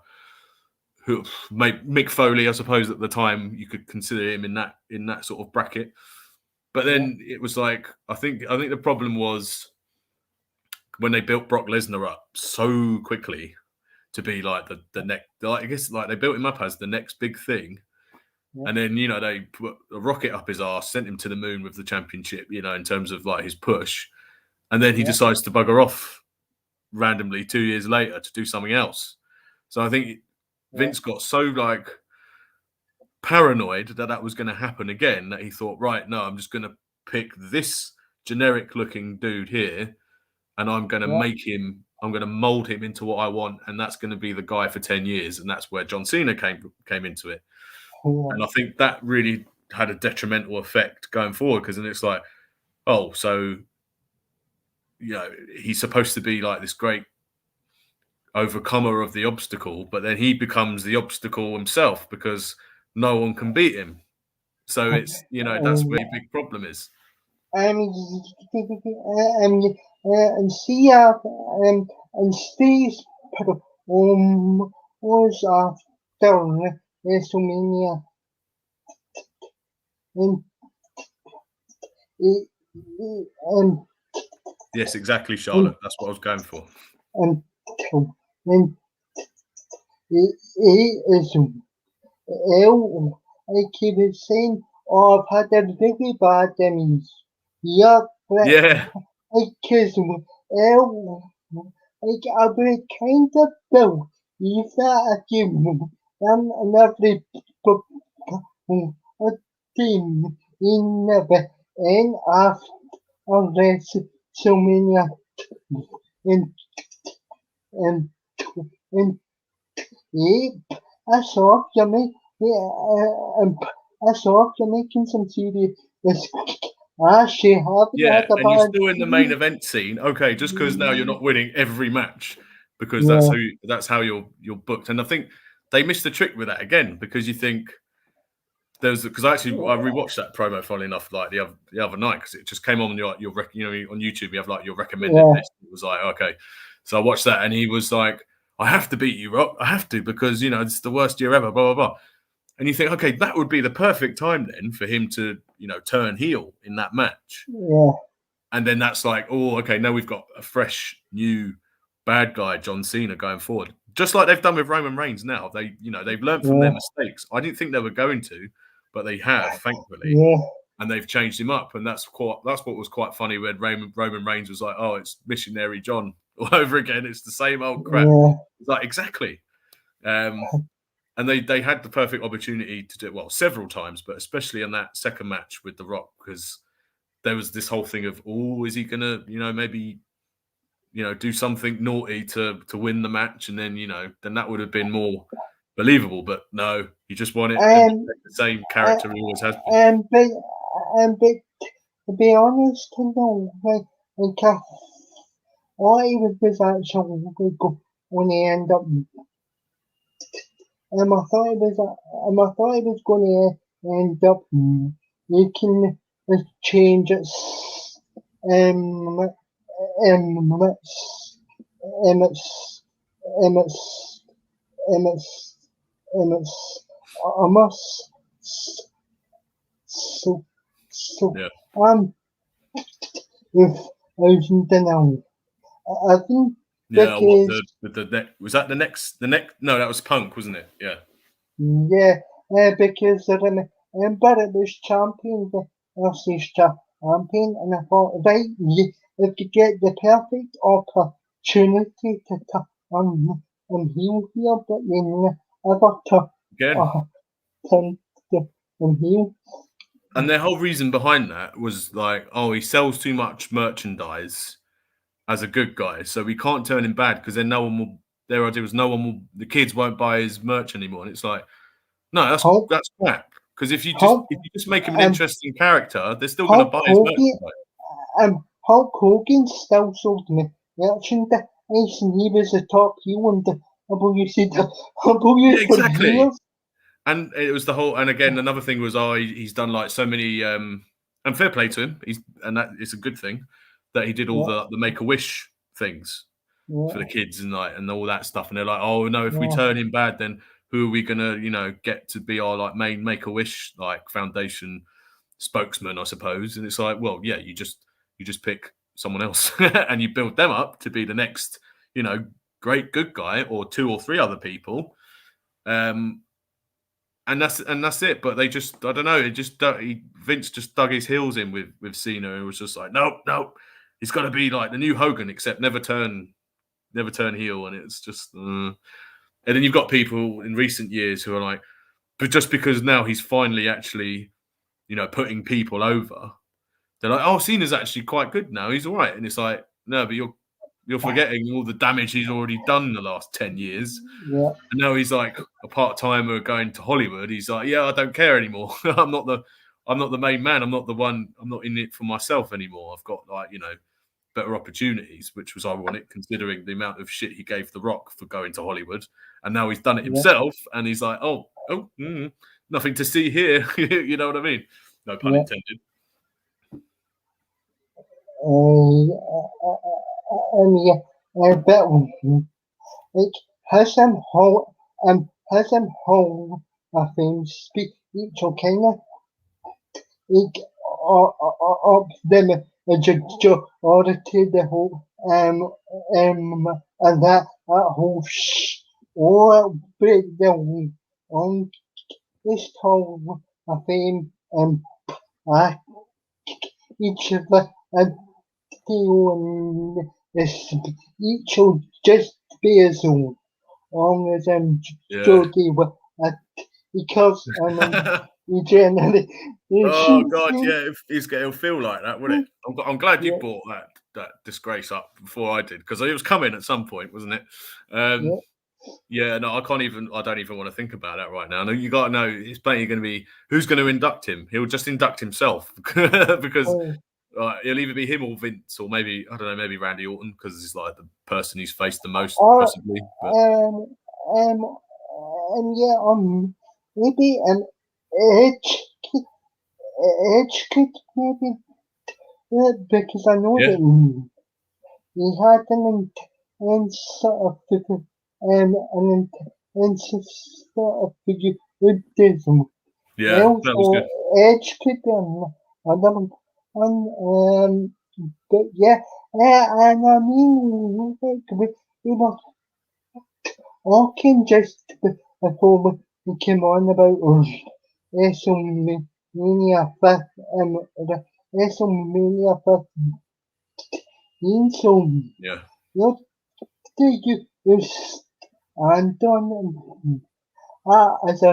who Mick Foley, I suppose at the time you could consider him in that sort of bracket. But then it was like I think the problem was when they built Brock Lesnar up so quickly to be like the next. I guess like they built him up as the next big thing. And then, they put a rocket up his arse, sent him to the moon with the championship, in terms of like his push. And then he decides to bugger off randomly 2 years later to do something else. So I think Vince got so like paranoid that was going to happen again that he thought, right, no, I'm just going to pick this generic looking dude here and I'm going to I'm going to mold him into what I want. And that's going to be the guy for 10 years. And that's where John Cena came into it. And I think that really had a detrimental effect going forward because then it's like, oh, so, he's supposed to be like this great overcomer of the obstacle, but then he becomes the obstacle himself because no one can beat him. So it's, that's where the big problem is. And Steve's was after WrestleMania. Yes, exactly, Charlotte. That's what I was going for. And he is ill, like he was saying, I've had a really bad year. Because like I would kind of believe that if you and every team in the end after WrestleMania and I saw you're making some serious. And you're still in the main event scene. Okay, just because now you're not winning every match because that's how you're booked. And I think they missed the trick with that again because you think because I rewatched that promo, funnily enough, like the other night because it just came on your on YouTube. You have like your recommended list. It was like okay, so I watched that and he was like, I have to beat you, Rock. I have to because it's the worst year ever. Blah blah blah. And you think, okay, that would be the perfect time then for him to, turn heel in that match. Yeah. And then that's like, oh, okay, now we've got a fresh, new bad guy, John Cena, going forward. Just like they've done with Roman Reigns now. They've learned from their mistakes. I didn't think they were going to, but they have, thankfully. Yeah. And they've changed him up. And that's what was quite funny when Roman Reigns was like, oh, it's missionary John all over again. It's the same old crap. Yeah. It's like, exactly. And they had the perfect opportunity to do it, well, several times, but especially in that second match with The Rock, because there was this whole thing of, oh, is he going to, maybe, do something naughty to win the match? And then, then that would have been more believable. But no, he just won it. The same character he always has been. But to be honest, I was actually going to end up. I thought it was going to end up making a change its I think. Yeah, was that the next? No, that was Punk, wasn't it? Yeah. Yeah, because I remember it was champion versus champion, and I thought, right, if you get the perfect opportunity to turn heel here, but you never turn heel. And their whole reason behind that was like, oh, he sells too much merchandise as a good guy, so we can't turn him bad because then no one will. Their idea was the kids won't buy his merch anymore, and it's like, no, that's crap. Because if you just make him an interesting character, they're still going to buy his merchandise. Hulk Hogan still sold merchandise, and he was a top heel in the WCW exactly. for years. And it was the whole. And again, another thing was, he's done like so many. And fair play to him. That it's a good thing that he did all the Make-A-Wish things for the kids and all that stuff. And they're like, oh no, if we turn him bad, then who are we gonna get to be our like main Make-A-Wish like foundation spokesman, I suppose? And it's like, well, yeah, you just pick someone else and you build them up to be the next, great good guy, or 2 or 3 other people. And that's it. But they just, I don't know. Vince just dug his heels in with Cena, and was just like, nope, he's got to be like the new Hogan, except never turn heel. And it's just, and then you've got people in recent years who are like, but just because now he's finally actually, putting people over, they're like, oh, Cena's actually quite good now. He's all right. And it's like, no, but you're forgetting all the damage he's already done in the last 10 years. Yeah. And now he's like a part-timer going to Hollywood. He's like, yeah, I don't care anymore. I'm not the main man. I'm not the one. I'm not in it for myself anymore. I've got better opportunities, which was ironic considering the amount of shit he gave The Rock for going to Hollywood. And now he's done it himself. And he's like, nothing to see here. You know what I mean? No pun intended. But like has them whole thing speak each kind of like up them the whole and that whole or breakdown on this whole thing each of the each will just be as long as Jody because he generally. Oh God, yeah, it'll feel like that, wouldn't it? I'm glad you brought that disgrace up before I did, because it was coming at some point, wasn't it? Yeah, no, I don't even want to think about that right now. No, you got to know it's plenty going to be who's going to induct him. He'll just induct himself because it'll either be him or Vince, or maybe I don't know, maybe Randy Orton, because he's like the person he's faced the most, possibly. But. Maybe Edge could maybe because I know that he had an intense sort of an intense sort of figuritism. Yeah, that was good. Edge could be another one, but yeah, and I mean, talking just before we came on about WrestleMania 15, so what do you stand on as a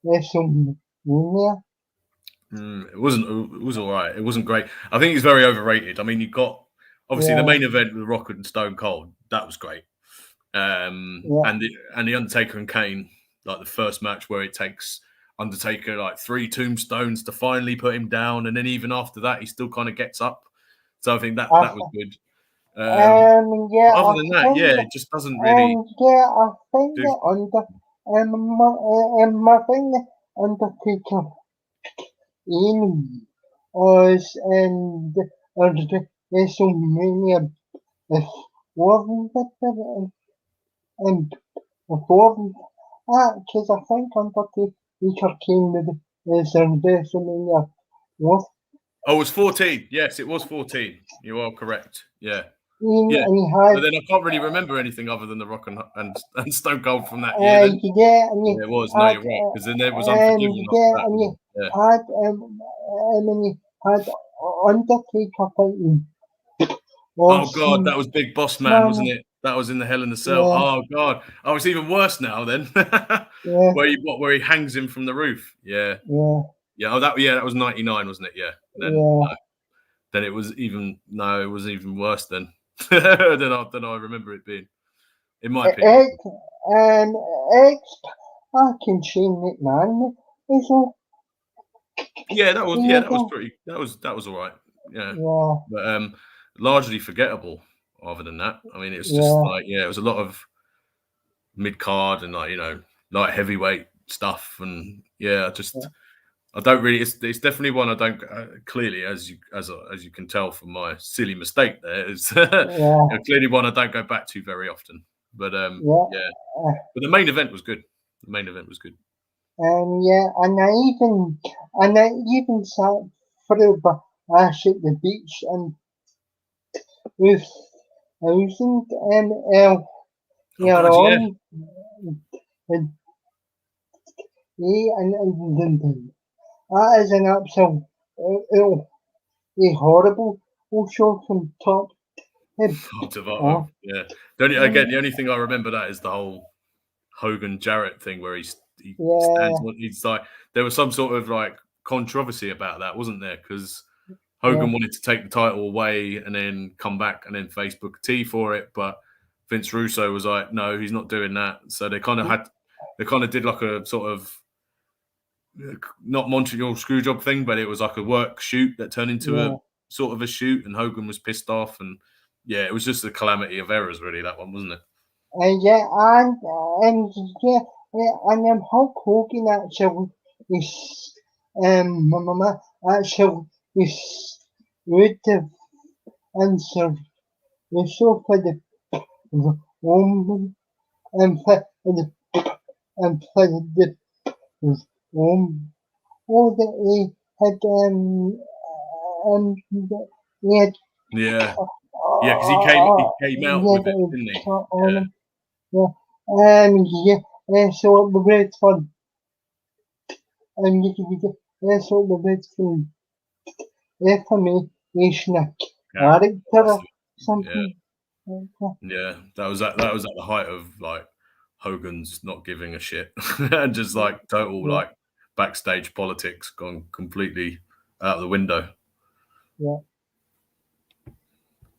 WrestleMania? It was all right. It wasn't great. I think it's very overrated. I mean, you've got obviously the main event with Rock and Stone Cold. That was great. And the Undertaker and Kane, like the first match where it takes Undertaker like 3 tombstones to finally put him down, and then even after that, he still kind of gets up. So I think that was good. Other than that, it just doesn't really. I think Undertaker in was in the WrestleMania before because I think Undertaker came with WrestleMania. Oh, it was 14. Yes, it was 14. You are correct. Yeah. And but then I can't really remember anything other than the Rock and Stone Cold from that year. It was. No, you're right. Because then there was Unforgiven. And you had Undertaker fighting. Oh God, that was Big Boss Man, wasn't it? That was in the Hell in the Cell. Yeah. Oh God, it's even worse now. Then where he hangs him from the roof. Yeah. Oh, that was 99, wasn't it? Yeah. Then it was even it was even worse then than I remember it being. In my opinion. Fucking Shane McMahon is all. Yeah, that was pretty. That was all right. Yeah. But largely forgettable. Other than that, I mean, it's just it was a lot of mid card and like light heavyweight stuff, and I don't really. It's definitely one I don't clearly, as you can tell from my silly mistake there, is clearly one I don't go back to very often. But but the main event was good. The main event was good. And I even sat for a bash at the beach and with 1,000 ml on. And that is an absolute horrible show from top to bottom. Yeah. The only thing I remember that is the whole Hogan Jarrett thing where he stands. He's like, there was some sort of like controversy about that, wasn't there? Because Hogan wanted to take the title away and then come back and then face Booker T for it, but Vince Russo was like, no, he's not doing that. So they kind of did like a sort of not Montreal Screwjob thing, but it was like a work shoot that turned into a sort of a shoot, and Hogan was pissed off, and it was just a calamity of errors, really, that one, wasn't it? And Hulk Hogan actually is would have answered Russo for the Roman and for the that he had because he came out with it, didn't he? So it was great fun. And so it was great fun. For me, he's a character or something. Yeah, that was at the height of like Hogan's not giving a shit and just like total like backstage politics gone completely out of the window. Yeah.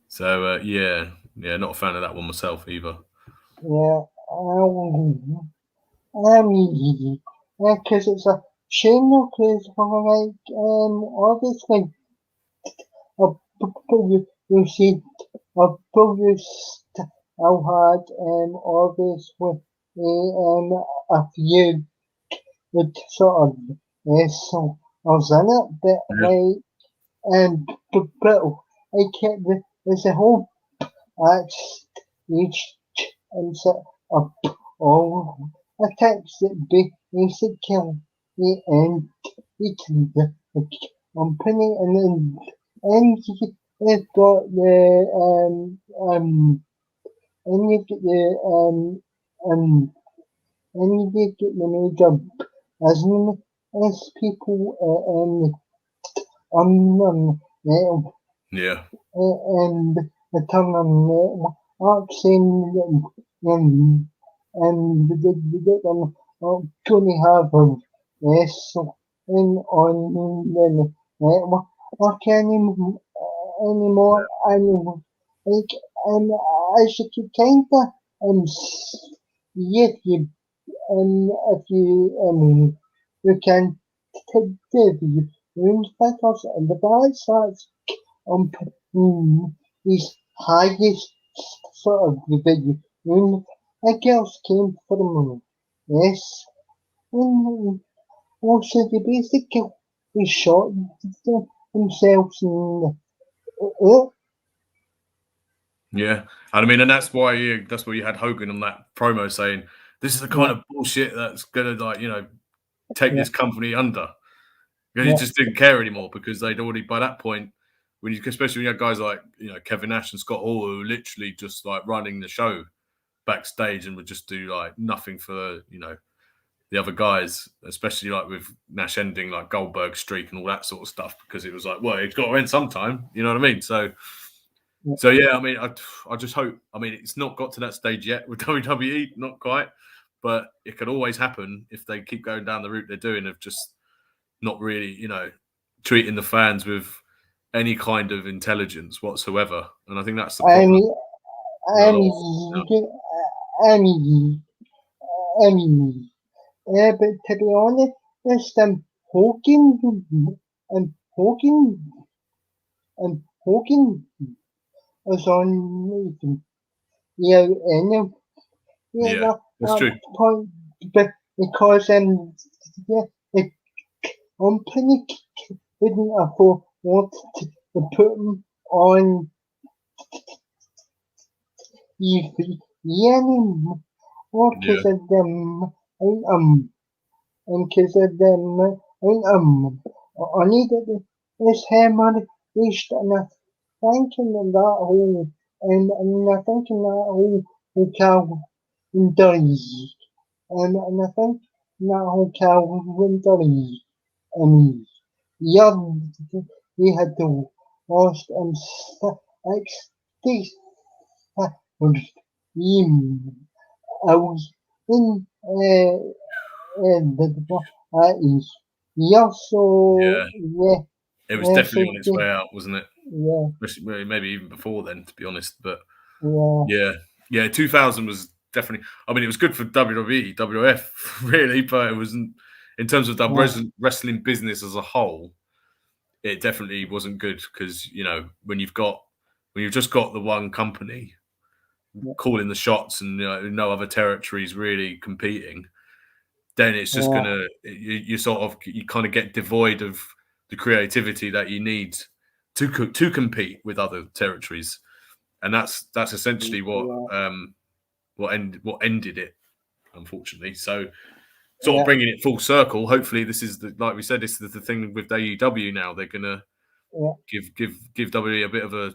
So not a fan of that one myself either. Yeah, because it's a shame, because obviously, you see, I've had obviously a few with sort of so I was in it, but but I kept there's a whole each and sort of all attacks that basically and eating the company, and you've got the and you've got the and you get the major as people and the term accent and the Tony Harvard on the network anymore, and like as you could kinda if you you can take the room factors and the balance starts his highest sort of the big room. A girls came for the moment. Yes. Also the basically shot themselves in Yeah, and I mean, and that's why you had Hogan on that promo saying, "This is the kind of bullshit that's gonna take this company under." He just didn't care anymore because they'd already by that point, especially when you had guys like Kevin Nash and Scott Hall who were literally just like running the show backstage and would just do like nothing for the other guys, especially like with Nash ending like Goldberg's streak and all that sort of stuff, because it was like, well, it's got to end sometime, you know what I mean? So I mean, I just hope. I mean, it's not got to that stage yet with WWE, not quite, but it could always happen if they keep going down the route they're doing of just not really, treating the fans with any kind of intelligence whatsoever. And I think that's the problem. But to be honest, there's some Hogan was on That's true. Point, because the company couldn't afford to put them on TV anymore because of them and because of them I needed this hammer reached and I thinking that whole and I thinking that whole calendar and I think that whole calendar yeah, we had to lost and 60 I was in the yeah, so yeah, it was definitely so on its way out, wasn't it? Yeah, Maybe even before then, to be honest. But yeah, yeah, 2000 was definitely. I mean, it was good for WWE, WF, really, but it wasn't in terms of the wrestling business as a whole. It definitely wasn't good because when you've just got the one company calling the shots and no other territories really competing, then it's just gonna you kind of get devoid of the creativity that you need to compete with other territories, and that's essentially what ended it, unfortunately. So sort of bringing it full circle. Hopefully, this is like we said, this is the thing with AEW now. They're gonna give WWE a bit of a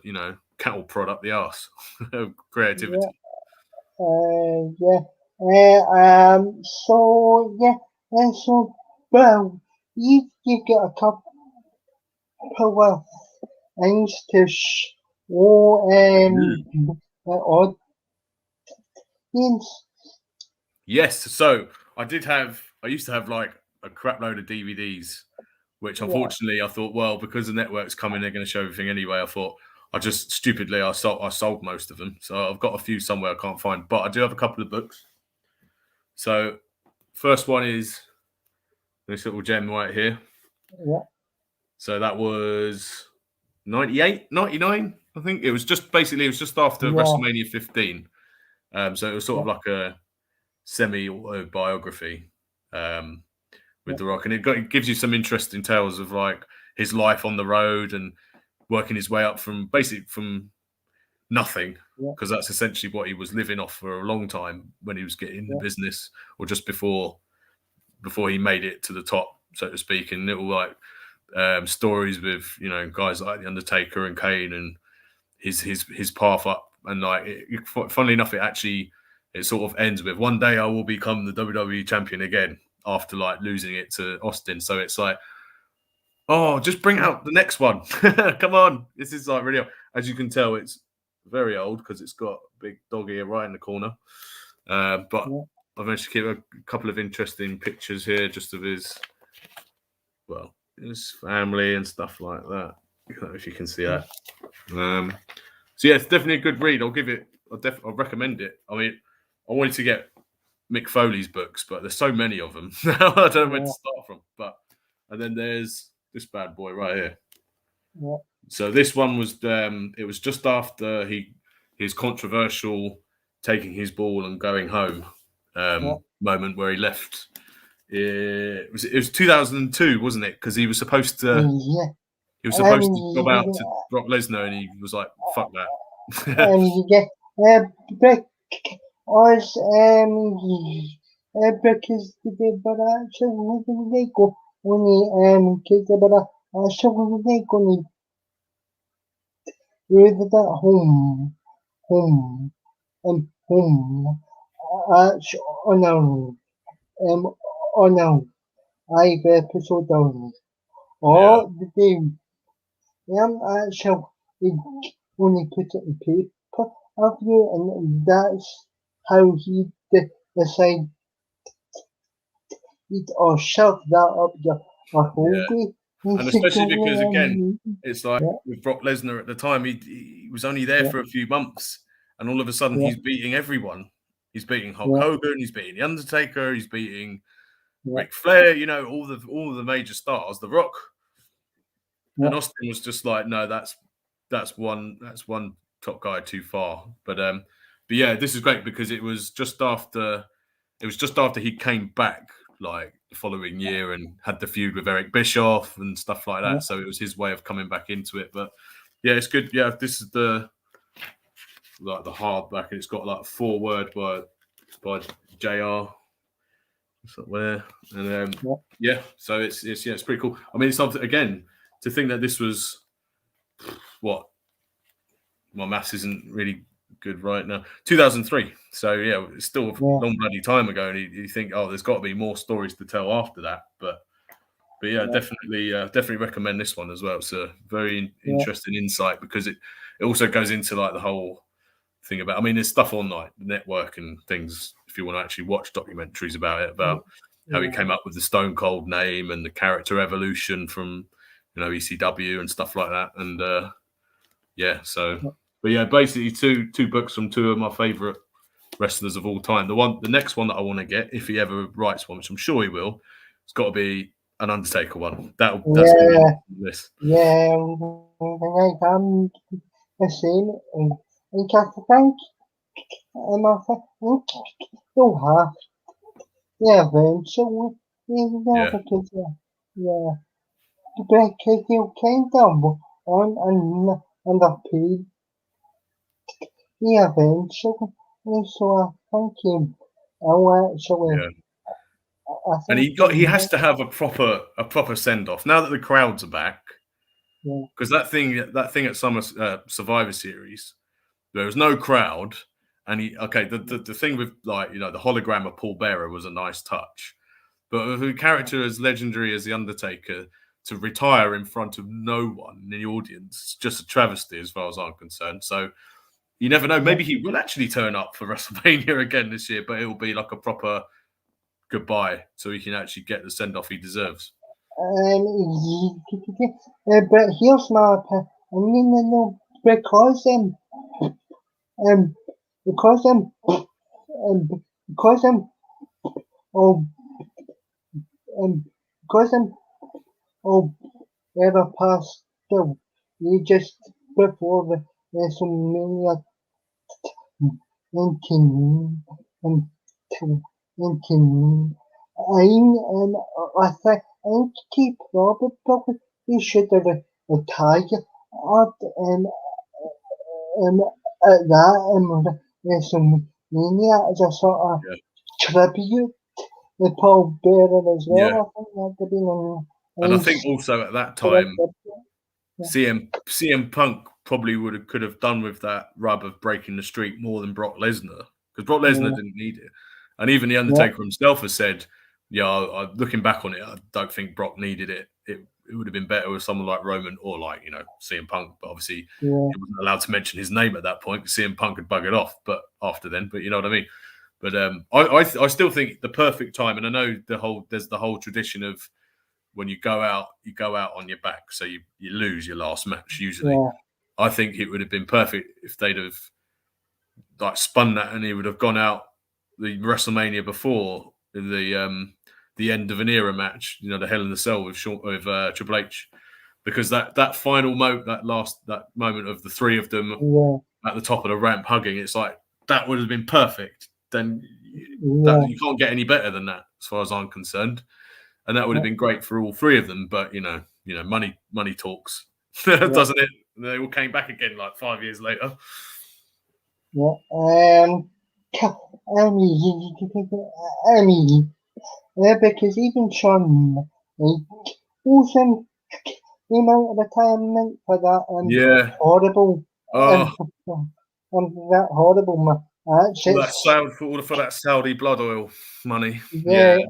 cattle prod up the arse of creativity. So well, you get a couple of things to show audience. Yes, so I used to have like a crap load of DVDs, which unfortunately I thought, well, because the network's coming, they're going to show everything anyway. I thought I sold most of them. So I've got a few somewhere I can't find, but I do have a couple of books. So first one is this little gem right here. So that was 98, 99, I think. It was just after WrestleMania 15. So it was sort of like a semi-autobiography with The Rock. And it gives you some interesting tales of like his life on the road and working his way up from nothing, because that's essentially what he was living off for a long time when he was getting in the business, or just before he made it to the top, so to speak. And little like stories with guys like The Undertaker and Kane and his path up. And like funnily enough, it sort of ends with, one day I will become the WWE champion again after like losing it to Austin. So it's like, oh, just bring out the next one. Come on. This is like really, as you can tell, it's very old because it's got a big dog ear right in the corner. But I've managed to keep a couple of interesting pictures here just of his family and stuff like that. I don't know if you can see that. So yeah, it's definitely a good read. I'll recommend it. I mean, I wanted to get Mick Foley's books, but there's so many of them now. I don't know where to start from. And then there's this bad boy right here. So this one was it was just after his controversial taking his ball and going home moment where he left. It was 2002, wasn't it? Because he was supposed to job out to Brock Lesnar, and he was like, "Fuck that." Because the actually go only actually going with the home I've episode down the game. Actually only put it in paper of you, and that's how he decided or shove that up your whole day. And especially because, again, it's like with Brock Lesnar at the time, he was only there for a few months, and all of a sudden he's beating everyone. He's beating Hulk Hogan, he's beating The Undertaker, he's beating Ric Flair, all the major stars, The Rock. And Austin was just like, no, that's one top guy too far. But yeah, this is great because it was just after it was just after he came back like the following year and had the feud with Eric Bischoff and stuff like that. So it was his way of coming back into it. But yeah, it's good. Yeah, this is the hardback, and it's got like a foreword by JR. Somewhere, and so it's pretty cool. I mean, it's something again to think that this was what my maths isn't really good right now. 2003. So yeah, it's still a long bloody time ago, and you think, oh, there's got to be more stories to tell after that. But yeah, definitely recommend this one as well. It's a very interesting insight because it also goes into like the whole thing about. I mean, there's stuff on like the network and things if you want to actually watch documentaries about it, about how he came up with the Stone Cold name and the character evolution from ECW and stuff like that. And but yeah, basically two books from two of my favorite wrestlers of all time. The next one that I want to get, if he ever writes one, which I'm sure he will, it's got to be an Undertaker one. That's this. Yeah, I'm the same. And I think, and I think you'll have, eventually, because because you kind of on underpaid, eventually, so I think I'll actually. And he has to have a proper send off now that the crowds are back. Because that thing at Summer Survivor Series, there was no crowd, and the thing with like the hologram of Paul Bearer was a nice touch, but with a character as legendary as the Undertaker to retire in front of no one in the audience, just a travesty as far as I'm concerned. So you never know. Maybe he will actually turn up for WrestleMania again this year, but it will be like a proper goodbye, so he can actually get the send off he deserves. But here's my opinion. Because ever past just before the WrestleMania 19 and 19. I think he probably should have retired at that WrestleMania as a sort of tribute to Paul Bearer as well. I think that would have been and I think also at that time, CM Punk probably could have done with that rub of breaking the streak more than Brock Lesnar, because Brock Lesnar didn't need it. And even the Undertaker himself has said, looking back on it, I don't think Brock needed it. It would have been better with someone like Roman or like, CM Punk. But obviously, he wasn't allowed to mention his name at that point because CM Punk had buggered off. But after then, you know what I mean. But I still think the perfect time, and I know there's the whole tradition of when you go out on your back, so you lose your last match usually. I think it would have been perfect if they'd have like spun that and he would have gone out the WrestleMania before in the end of an era match, the Hell in the Cell with Triple H, because that final moment, that moment of the three of them at the top of the ramp hugging, it's like that would have been perfect. Then you can't get any better than that, as far as I'm concerned, and that would have been great for all three of them. But money talks, doesn't it? They all came back again like 5 years later. Because even Sean also came out of retirement for that horrible that horrible match. For that Saudi blood oil money. And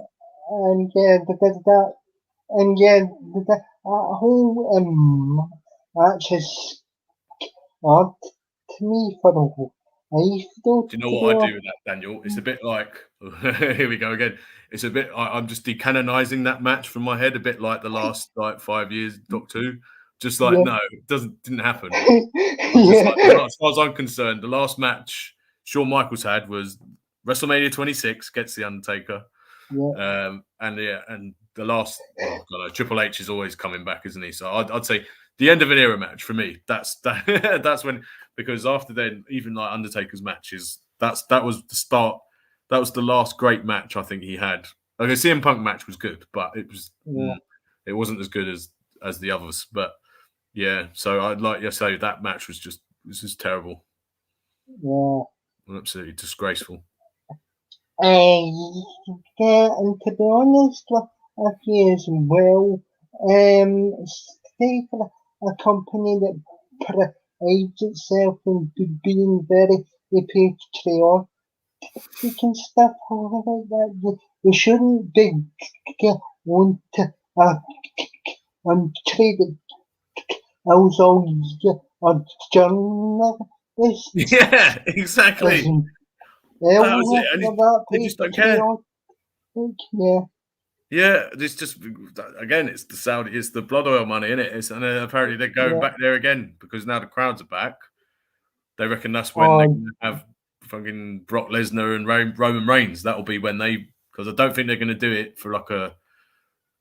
that whole match is odd to me for the whole. Do you know what I do with that, Daniel? It's a bit like here we go again. It's a bit. I'm just decanonizing that match from my head, a bit like the last 5 years, Doctor Who. Just like no, it didn't happen. As far as I'm concerned, the last match Shawn Michaels had was WrestleMania 26 gets the Undertaker, and the last Triple H is always coming back, isn't he? So I'd say the end of an era match for me. That's when, because after then, even like Undertaker's matches, that was the start that was the last great match I think he had. Like the CM Punk match was good, but it wasn't as good as the others. But yeah, so I'd like to say that match was just terrible. Yeah. Absolutely disgraceful. Yeah, and to be honest with you as well, say for a company that prides itself on being very patriotic and stuff like that, you shouldn't be going to a country that owns all your journalists. Yeah, exactly. That was it. And they just don't care. Yeah. Yeah, it's just again, it's the Saudi, it's the blood oil money, isn't it? And apparently they're going back there again because now the crowds are back. They reckon that's when they're going to have fucking Brock Lesnar and Roman Reigns. That'll be when because I don't think they're going to do it for like a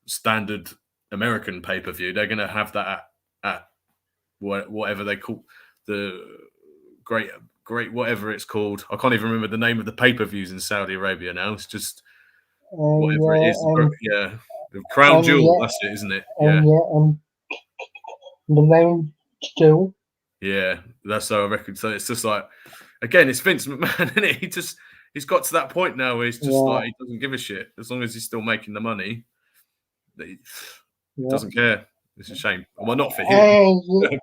standard American pay-per-view. They're going to have that at whatever they call the great whatever it's called. I can't even remember the name of the pay-per-views in Saudi Arabia now. It's just whatever it is. Yeah, the crown jewel. That's it, isn't it? Yeah. The main jewel. Yeah, that's so I reckon. So it's just like, again, it's Vince McMahon, isn't it? He's got to that point now where he's just like, he doesn't give a shit as long as he's still making the money. He doesn't care. It's a shame. Well, not for him,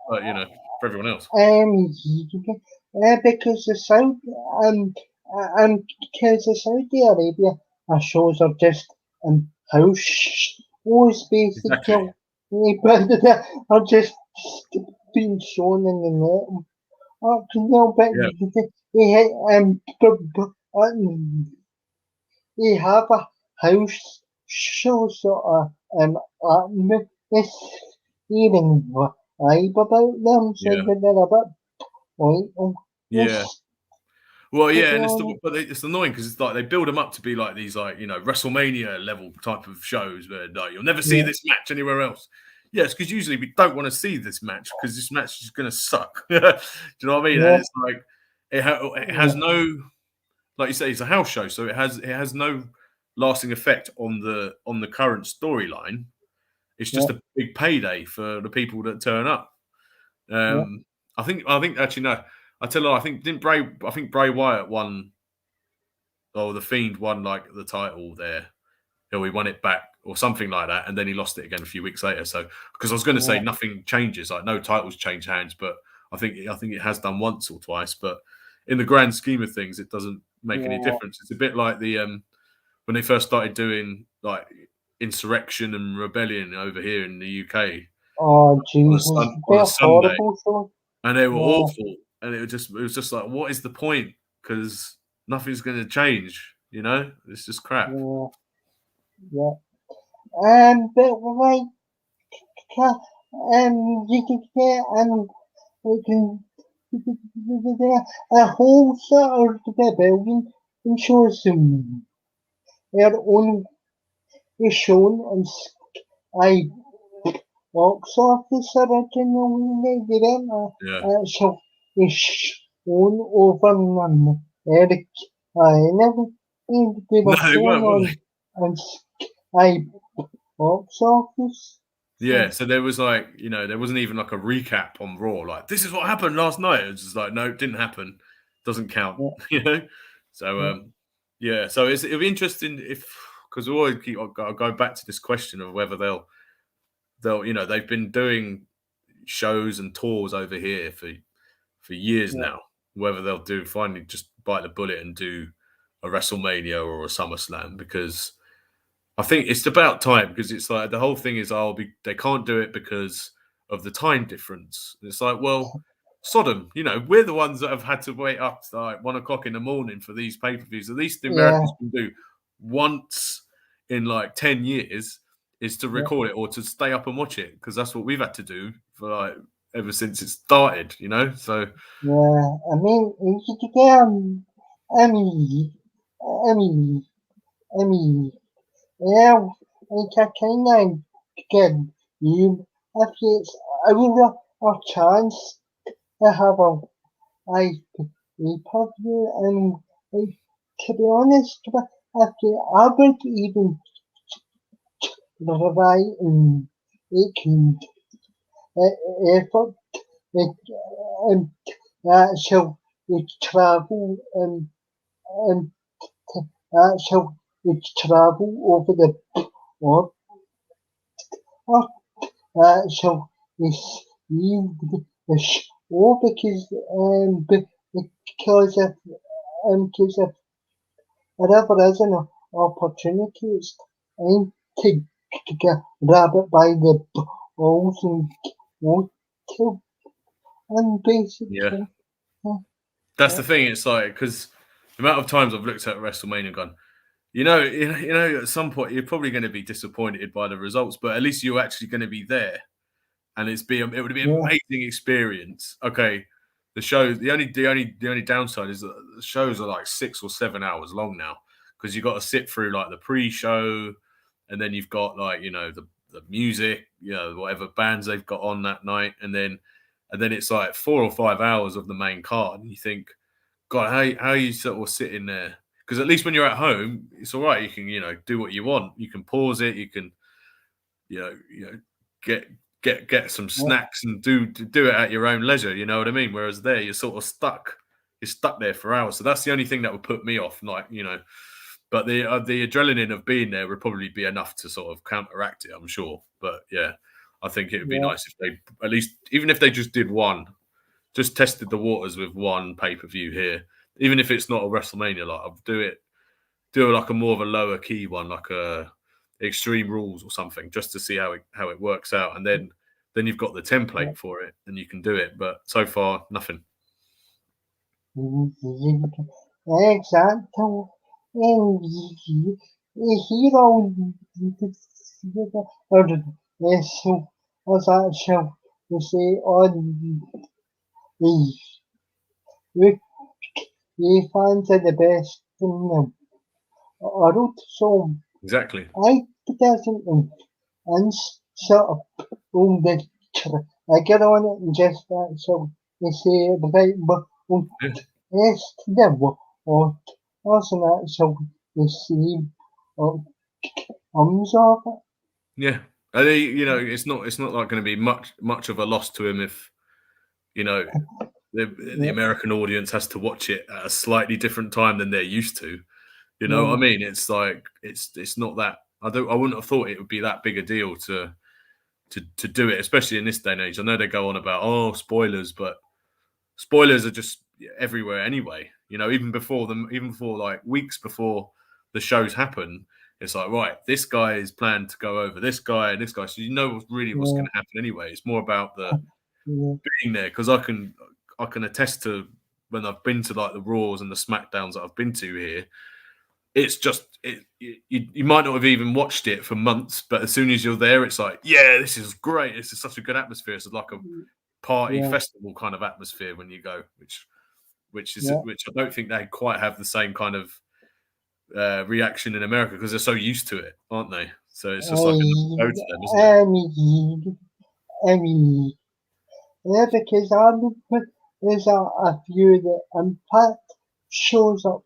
but for everyone else. Because the Saudi Arabia shows are just house shows basically. Exactly. But are just being shown in the net. They have a house show sort of atmosphere vibe about them, so they're a bit pointless. Yeah. Well, yeah, and it's annoying because it's like they build them up to be like these, like WrestleMania level type of shows where like you'll never see this match anywhere else. Yes, because usually we don't want to see this match because this match is going to suck. Do you know what I mean? And it's like it has no, like you say, it's a house show, so it has no lasting effect on the current storyline. It's just a big payday for the people that turn up. I think actually no. I tell you, I think Bray Wyatt won, or the Fiend won like the title there. He won it back or something like that, and then he lost it again a few weeks later. So because I was going to say nothing changes, like no titles change hands, but I think it has done once or twice. But in the grand scheme of things, it doesn't make any difference. It's a bit like the when they first started doing like Insurrection and Rebellion over here in the UK. Oh Jesus! On a Sunday, and they were awful. And it was just like, what is the point? Because nothing's going to change. It's just crap. Yeah. But like, you can get a whole sort of rebellion and shows them their own is shown on box office originally. They didn't show is shown over on Eric. They were shown on box office. Yeah, so there was like, there wasn't even like a recap on Raw. Like, this is what happened last night. It was just like, no, it didn't happen. Doesn't count. So yeah. So it'll be interesting because we always go back to this question of whether they'll they've been doing shows and tours over here for years now. Whether they'll finally just bite the bullet and do a WrestleMania or a SummerSlam, because I think it's about time, because it's like the whole thing is they can't do it because of the time difference. It's like, well, Sodom, we're the ones that have had to wait up to like 1 o'clock in the morning for these pay-per-views. At least the Americans can do once in like 10 years is to record it or to stay up and watch it, because that's what we've had to do for like ever since it started, So I mean, like I kind of get you if it's a chance to have a pay-per-view and to be honest with you, I would even try and make effort shall travel and shall travel over the or shall see the show because if there ever is an opportunity, it's time to grab it by the balls and go to and basically. Yeah. That's the thing. It's like, because the amount of times I've looked at WrestleMania and gone, you know, at some point you're probably going to be disappointed by the results, but at least you're actually going to be there, and it would be an amazing experience. Okay, the only downside is that the shows are like 6 or 7 hours long now, because you've got to sit through like the pre-show, and then you've got like the music, whatever bands they've got on that night, and then it's like 4 or 5 hours of the main card, and you think, God, how are you sort of sitting there? Because at least when you're at home, it's all right. You can do what you want. You can pause it. You can get some snacks and do it at your own leisure. You know what I mean? Whereas there, you're sort of stuck. You're stuck there for hours. So that's the only thing that would put me off. But the adrenaline of being there would probably be enough to sort of counteract it, I'm sure. But yeah, I think it would be nice if they, at least, even if they just did one, just tested the waters with one pay-per-view here, even if it's not a WrestleMania. Like, I'll do like a more of a lower key one, like a Extreme Rules or something, just to see how it works out, and then you've got the template for it and you can do it. But so far, nothing. Exactly. And hero so was that show to say on the fans are the best in them. I wrote so Exactly. I doesn't and sort of I get on it and just that so they say right but yes never or also that so they see comes off it. Yeah. And it's not like going to be much of a loss to him if the American audience has to watch it at a slightly different time than they're used to. You know what I mean? It's like it's not that I wouldn't have thought it would be that big a deal to do it, especially in this day and age. I know they go on about spoilers, but spoilers are just everywhere anyway. Even before like weeks before the shows happen, it's like, right, this guy is planned to go over this guy and this guy, so really what's going to happen anyway. It's more about the being there, because I can attest to when I've been to like the Raws and the SmackDowns that I've been to here. It's just you might not have even watched it for months, but as soon as you're there, it's like, yeah, this is great. This is such a good atmosphere. It's like a party festival kind of atmosphere when you go, which I don't think they quite have the same kind of reaction in America, because they're so used to it, aren't they? So it's just like a go to them, isn't it? Because there's a few that Impact shows up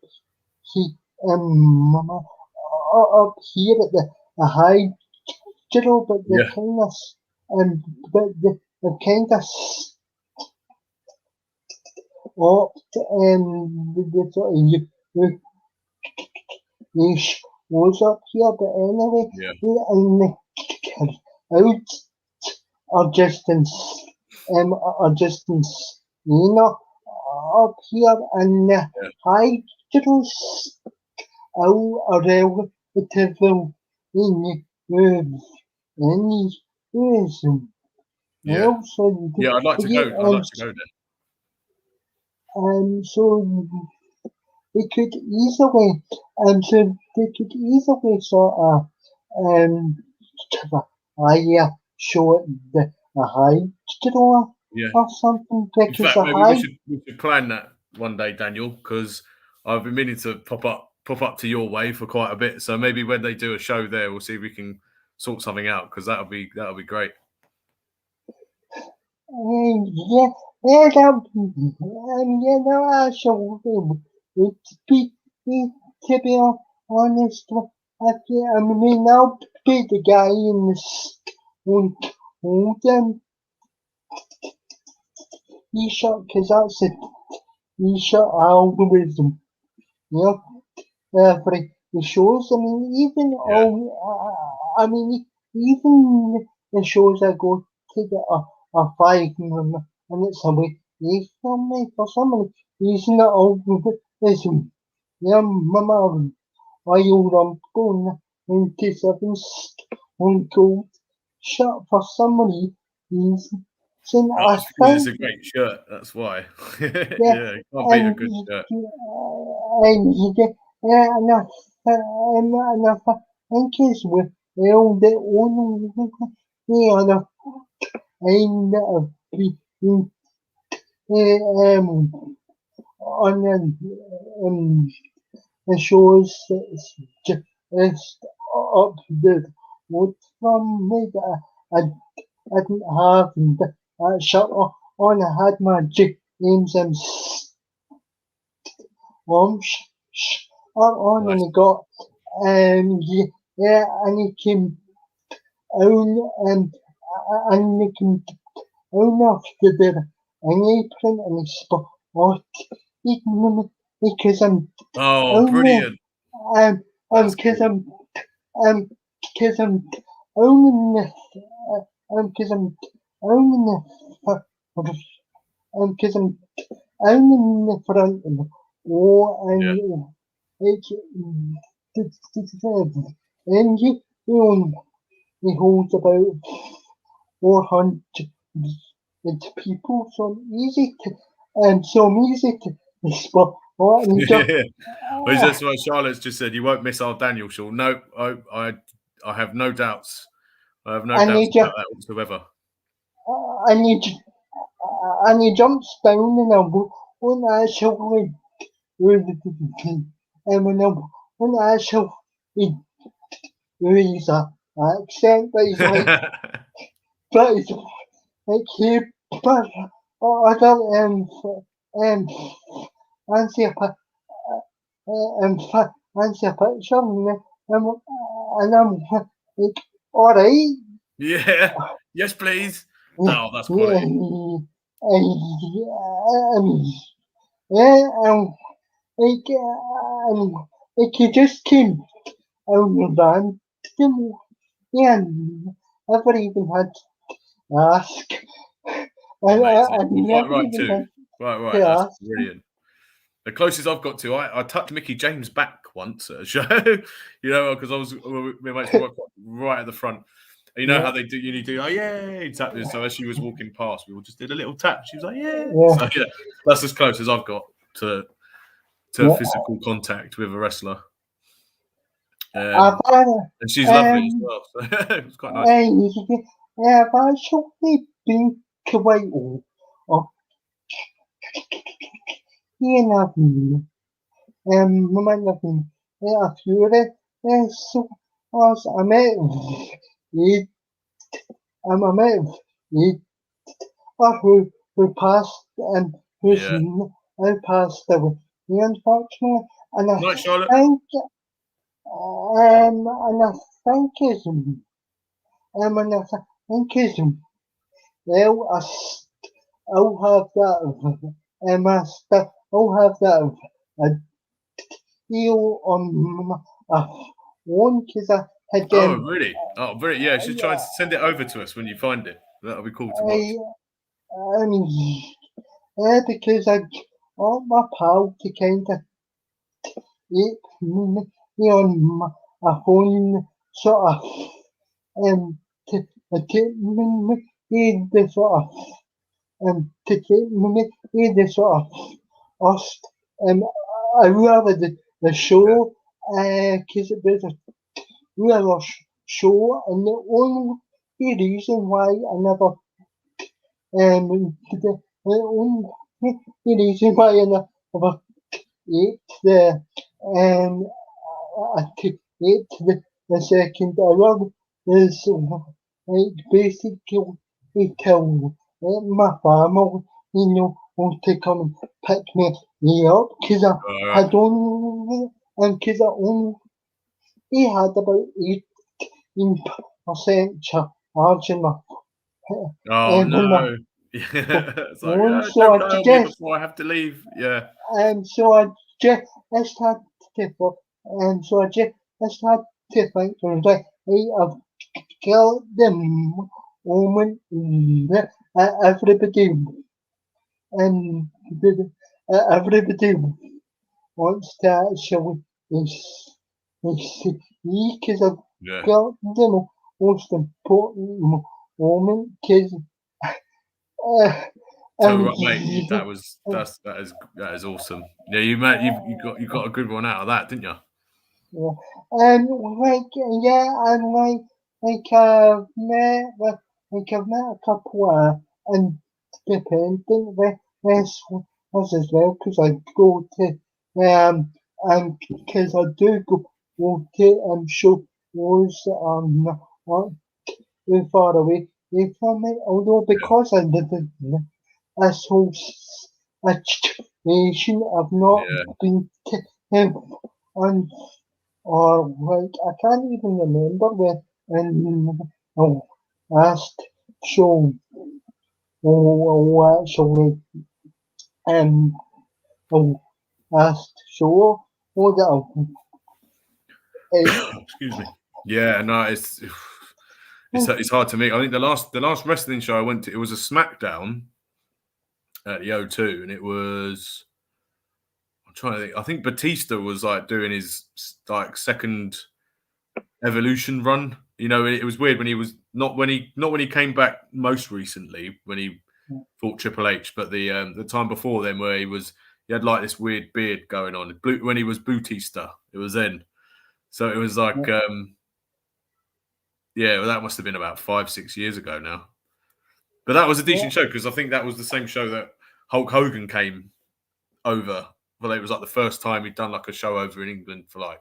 up here at the high digital, but they're kind of they're kind of stopped and the sort of you shows up here, but anyway, and the out are just up here and the high digital are relatively in any reason. Yeah, I'd like to go. I'd like to go there. So they could easily, sort of, show it the high digital or something. In fact, maybe we should plan that one day, Daniel, because I've been meaning to pop up to your way for quite a bit. So maybe when they do a show there, we'll see if we can sort something out, because that'll be great. to be honest with you, I mean, I'll be the guy in the one holding t-shirt, because that's the t-shirt algorithm. You know, for the shows. I mean, even even the shows I go to that are 5 minutes away from me for some reason. The algorithm, yeah, Mama, why you going into 7 gold shot for some reason. So Oh, I it's because it's think, a great shirt. That's why. yeah, Yeah, you can't beat a and good shirt. yeah, and I think it's with the only the kind of people on the shows that's just up the wood from me that I didn't have that shirt on. I had my James and on, and Nice. he got yeah, and he came out and he came out after the an apron, and he spotted me because I'm Oh, only brilliant. um That's because cool. because I'm owning because I'm owning because I'm owning the front of the wall, Yeah. and it's and he holds about 400 people, so easy to spot. And he just Yeah. Well, that's what Charlotte's just said. You won't miss our Daniel, Sean. No, I have no doubts. I have no and doubts he about just that whatsoever. and he jumps down, and I won't actually and when I actually use a accent, but he's like he but I don't um answer answer a picture, and I'm like, all right. Yeah. Yes, please. Yeah, No, that's yeah, quality. yeah, like, like he just came out of the van, yeah, and never even had to ask. Amazing. I Well, quite never right even too. had Right, right. to That's ask. brilliant. The closest I've got to, I tucked Mickey James back once at a show, because I was my mates were right at the front. And you know how Yeah, they do, you need to, oh yeah, tap this. So as she was walking past, we all just did a little tap. She was like, yeah. yeah, So yeah, that's as close as I've got to yeah. physical contact with a wrestler. I've had, And she's lovely as well. So it was quite nice. yeah, I've actually been to Whitehall. Oh, you know, momentum a fiore su os a me i a me i who passed and who's Yeah. now passed away. Unfortunately, and Night, Charlotte. think and I think is and I think is well I'll have that I'll have that a deal on my phone because I had Oh, really? Oh, brilliant. Yeah, just try and send it over to us when you find it. That'll be cool to watch. I because I want my pal to kind of eat me on my phone sort of to take me the sort of to take me the sort of us I rather the Yeah. show because it was a real show, and the only reason why I never the only reason why I never ate I ate the second hour is like basically till my family, want to come and pick me up because I Uh, don't because he had about 18% charge in my Oh in my no. Yeah. It's like, phone, so don't I dial me just before I have to leave. Yeah. so I just had so I just had to think, like, hey, I've killed the moment everybody and everybody wants to actually see, because I've Yeah. got the most important moment, because So right, mate, that is awesome. Yeah, you got a good one out of that, didn't you? yeah, and and I've met a couple of independent wrestlers as well, because I go to and because I do go to shows that are not too far away from it, although Yeah. because I live in this whole situation, I've not Yeah. been to him on, or like, I can't even remember when last show actually um last show was it Excuse me. Yeah, no, it's hard to make. I think the last wrestling show I went to, it was a SmackDown at the O2, and it was, I'm trying to think. I think Batista was like doing his like second Evolution run. You know, it was weird when he was not when he came back most recently when he fought Triple H, but the time before then where he had like this weird beard going on. When he was Bautista, it was then. So it was like yeah, well, that must have been about 5-6 years ago now. But that was a decent show because I think that was the same show that Hulk Hogan came over. Well, it was like the first time he'd done like a show over in England for like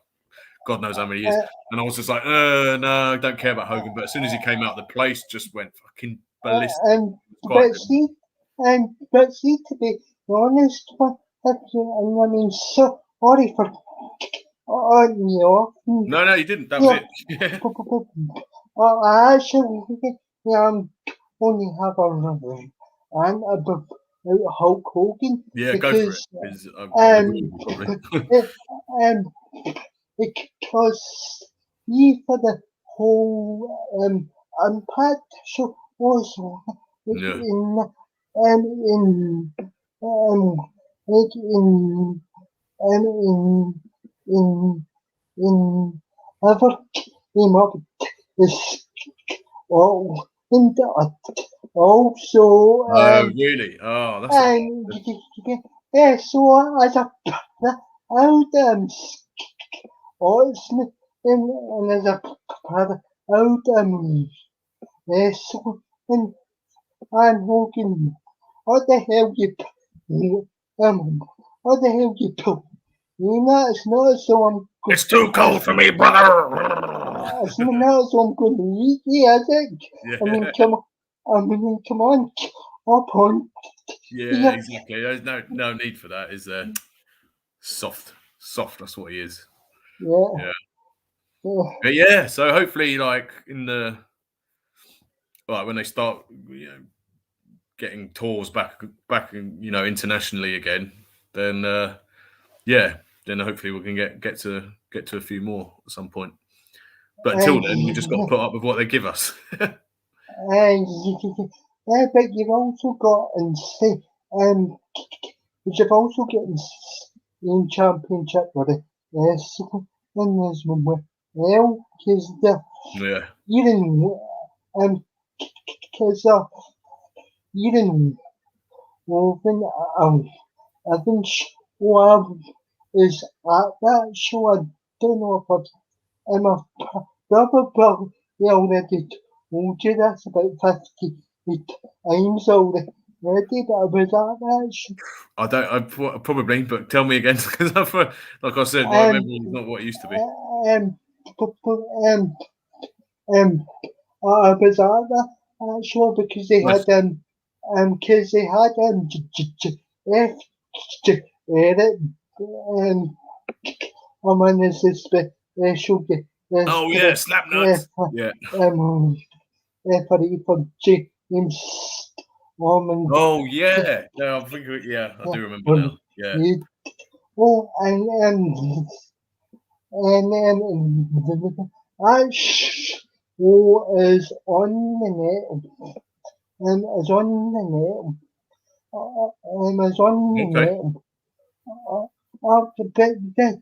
God knows how many years. And I was just like, no, I don't care about Hogan. But as soon as he came out, the place just went fucking ballistic. and Quite, but see, to be honest with you, I mean, sorry for cutting you off. no, you didn't. That was Yeah, it. I actually only have a rant about Hulk Hogan, Yeah, go for it. because 'Cause I'll agree um with you probably. um because for the whole impact show was Yeah. in in like in in in ever came up with all and also Oh, really? Oh, that's a and yeah, so as a out Osman and as a out yes, so and Hogan, what the hell what the hell you do? You know, it's not so It's too cold for me, brother. it's not so I'm going to eat you, is it? Yeah, I mean, come on, up on, yeah, yeah, exactly. There's no need for that. Is there? Soft. That's what he is. yeah, Yeah. yeah. But yeah, so hopefully, like in the like when they start, getting tours back, internationally again, then yeah, then hopefully we can get to a few more at some point. But until And then, we just got to put up with what they give us. and yeah, but you've also got and see um you've also got in championship with it. Yes, and there's one with because the Yeah, even because even woven I think Schwab is at that show. I don't know if I'm a probably already told you this about 50 times already, but I was at that show. I don't. Probably, but tell me again because like I said, my Um, memory is not what it used to be. um, um, um, I was at that show because they Nice. had F Eric um when there's this special Oh yeah, slap nuts. Yeah. for James and Oh yeah. No, I'm thinking. Yeah, I do remember now. Yeah. And that show is on the net, and is on the net, is on the Okay. net. But this,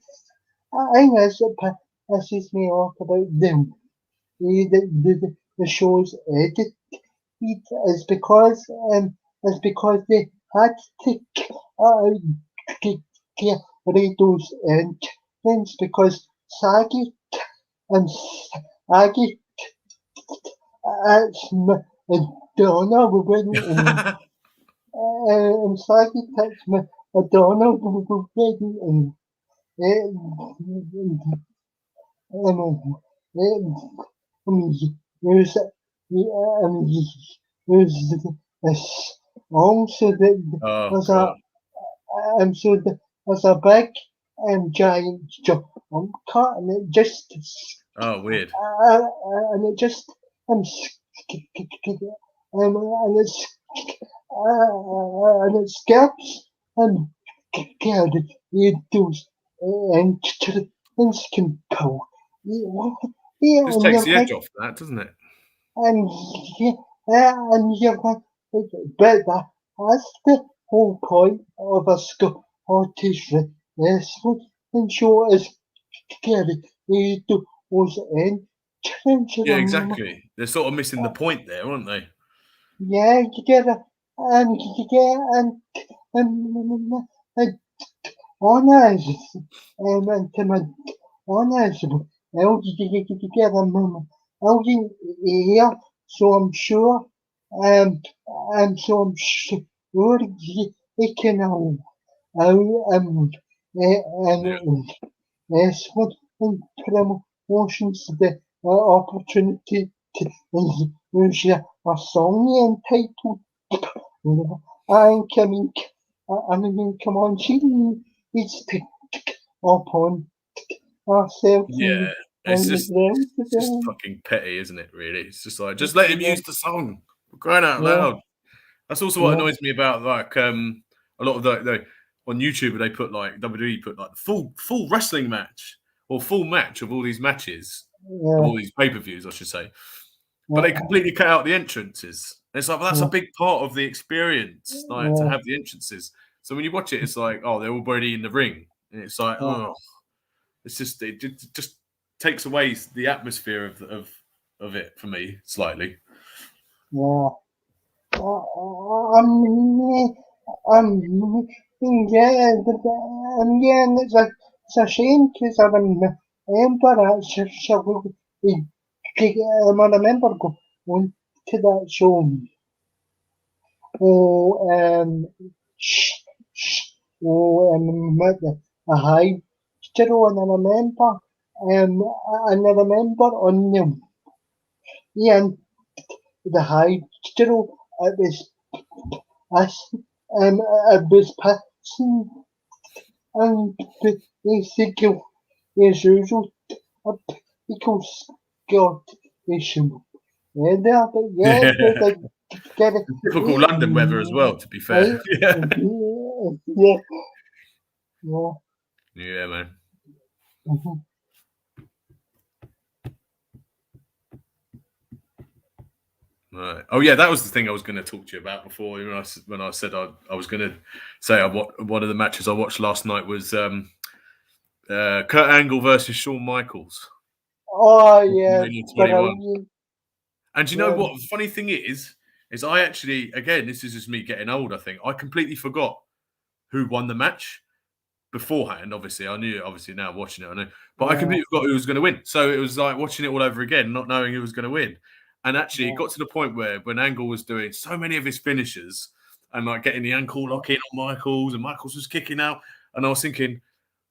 I think that's what pisses me off about them. The show's edit is because they had to uh, get rid of those things because Saggy and Aggie that's Madonna and Saggy that's Madonna and there's also Oh there's god. so there's a big giant jump cut and it just Oh weird. and it just and it's and it skips and God you do and things can go. Yeah, Just and takes you're the edge like, off that, doesn't it? and and you're like, but that's the whole point of a Scottish wrestling show is getting to was in Yeah, them. exactly. They're sort of missing the point there, aren't they? Yeah, you get a and you get and honors and to my honors. You get them out here, so I'm sure they can Yeah. and yes, what promotions the opportunity to use a song entitled I coming I mean come on she needs to upon ourselves Yeah. on It's the just ground it's just today. fucking petty, isn't it, really? It's just like just let him Yeah, use the song. We're crying out yeah, loud. That's also what yeah, annoys me about like a lot of the on YouTube they put like WWE put like full wrestling match or full match of all these matches of yeah, all these pay-per-views, I should say. But they yeah, completely cut out the entrances. It's like, well, that's a yeah, big part of the experience, like to yeah, have the entrances. So when you watch it, it's like, oh, they're already in the ring, and it's like, yeah, oh, it's just just takes away the atmosphere of it for me slightly. yeah. Um, um, yeah, yeah, it's a shame because I remember I remember going to that show. Oh, met a high still, and I remember on the high still, it was us, it was passing and basically as usual because God issue. Yeah, there, but yeah, Yeah, they get it. typical London weather as well. To be fair, Right? yeah, Yeah, yeah. yeah, man. Mhm. Right. Oh yeah, that was the thing I was going to talk to you about before. When I said I was going to say one of the matches I watched last night was Kurt Angle versus Shawn Michaels. Oh yeah, WrestleMania 21. brilliant. And you know Yeah, what? The funny thing is I actually, again, this is just me getting old. I think I completely forgot who won the match beforehand. Obviously, I knew. Obviously, now watching it, I know. But I yeah, completely forgot who was going to win. So it was like watching it all over again, not knowing who was going to win. And actually, it yeah, got to the point where when Angle was doing so many of his finishes and like getting the ankle lock in on Michaels, and Michaels was kicking out, and I was thinking,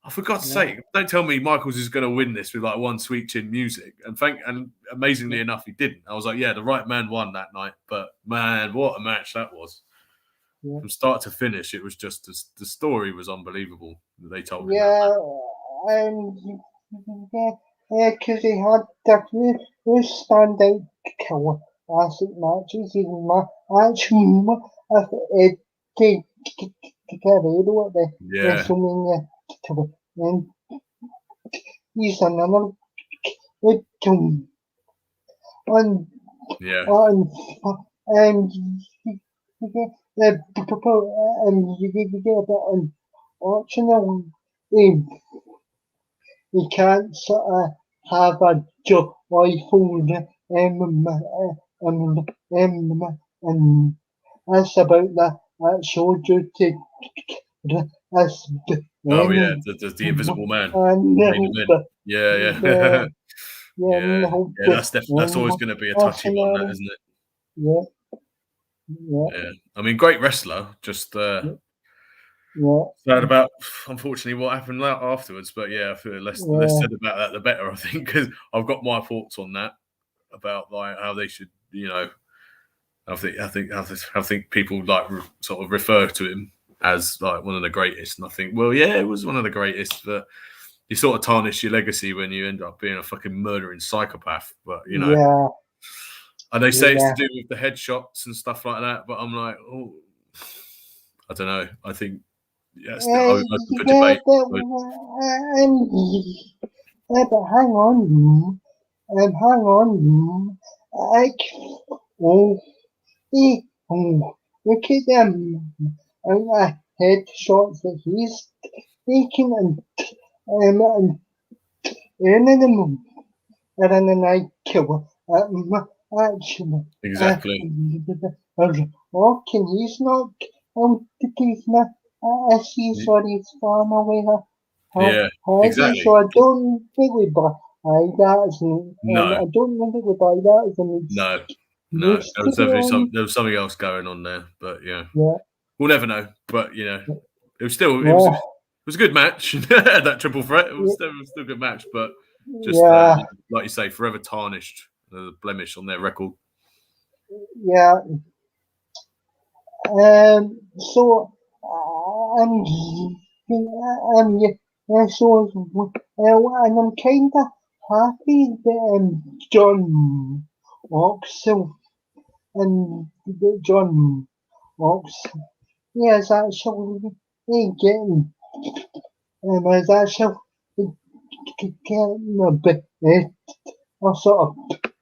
oh, for God's yeah, sake, don't tell me Michaels is going to win this with like one sweet chin music. And amazingly enough, he didn't. I was like, yeah, the right man won that night. But man, what a match that was! yeah. From start to finish, it was just the story was unbelievable that they told in that Yeah, match. because he had the standout classic matches in my actual Guerrero at the WrestleMania, and he's another victim on and the people you get a bit unfortunate. You can't sort of have a joyful and that's about that soldier to us. Oh yeah, the Invisible Man. Yeah. That's always going to be a touchy one, that, isn't it? Yeah. I mean, great wrestler. Just sad about, unfortunately, what happened afterwards. But yeah, I feel less said about that, the better. I think, because I've got my thoughts on that about like how they should, I think people like sort of refer to him as like one of the greatest, and I think, well, yeah, it was one of the greatest, but you sort of tarnish your legacy when you end up being a fucking murdering psychopath. But and they say it's to do with the headshots and stuff like that, but I'm like, oh, I don't know. I think it's open for debate. But hang on, look at them headshots that he's taking and earning them and then I kill actually. Exactly. Can he's not I see his farm away. Exactly. So I don't think we buy that. No. I don't think we buy that as an No. There was something else going on there, but we'll never know. But it was still it was a good match. That triple threat, it was still a good match, but just like you say, forever tarnished, the blemish on their record. Yeah. So and I'm kind of happy that John Oxel and John Oxel, is actually getting is actually getting a bit a sort of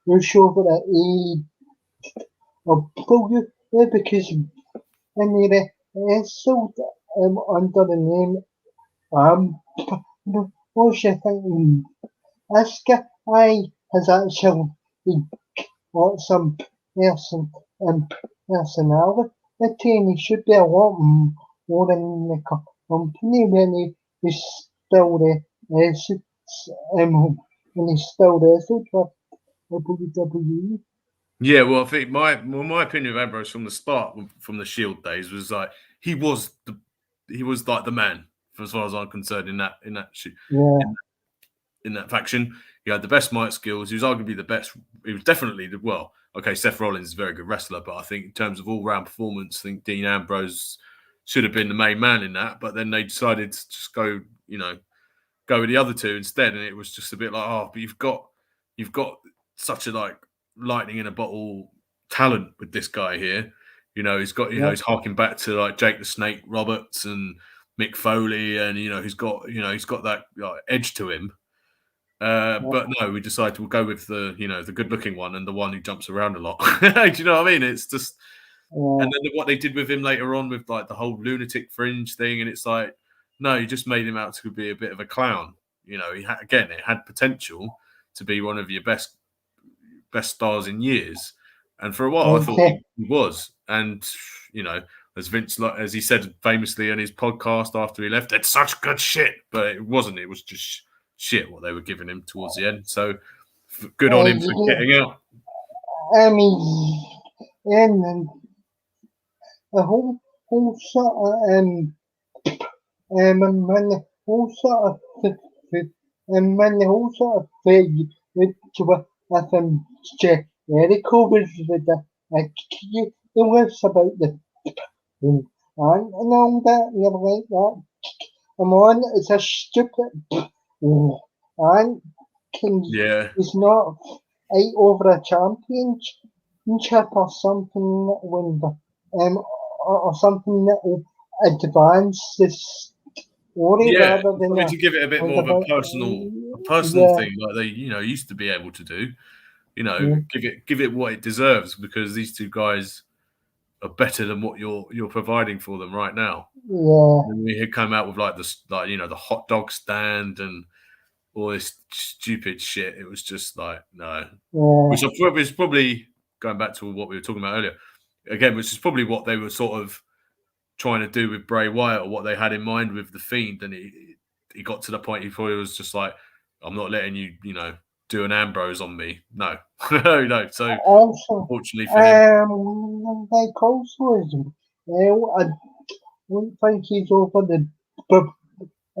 push over the because when they wrestled under the name what's your thing? This guy has actually got some personality, and he should be a lot more in the company when he's still when he's still wrestled for WWE. Yeah, well, I think my opinion of Ambrose from the start, from the Shield days, was like he was like the man, as far as I'm concerned, in that faction. He had the best mic skills. He was arguably the best. He was definitely Seth Rollins is a very good wrestler, but I think in terms of all-round performance, I think Dean Ambrose should have been the main man in that. But then they decided to just go with the other two instead, and it was just a bit like, oh, but you've got such a lightning in a bottle talent with this guy here. He's got he's harking back to like Jake the Snake Roberts and Mick Foley, and he's got that edge to him. But no, we decided to go with the the good looking one and the one who jumps around a lot. Do you know what I mean? It's just and then what they did with him later on with like the whole lunatic fringe thing, and it's like, no, you just made him out to be a bit of a clown. It had potential to be one of your best stars in years, and for a while I thought he was. And as Vince, as he said famously on his podcast after he left, it's such good shit, but it wasn't. It was just shit what they were giving him towards the end. So good on him for getting out. I mean, and the whole sort of and when the whole sort of when the whole sort of thing with Jericho was with the it was about the and all that, like that. Come on, it's a stupid and Kings Yeah. is not fight over a championship or something that will or something that will advance the story Yeah. rather I than mean, to give it a bit more of a about personal yeah, thing like they, used to be able to do. yeah, Give it what it deserves, because these two guys are better than what you're providing for them right now. yeah, And we had come out with the hot dog stand and all this stupid shit. It was just like, no. yeah, Which is probably going back to what we were talking about earlier. Again, which is probably what they were sort of trying to do with Bray Wyatt, or what they had in mind with the Fiend. And he got to the point he probably was just like, I'm not letting you, do an Ambrose on me. No, no. So also, unfortunately for him, like also as well, I don't think he's over I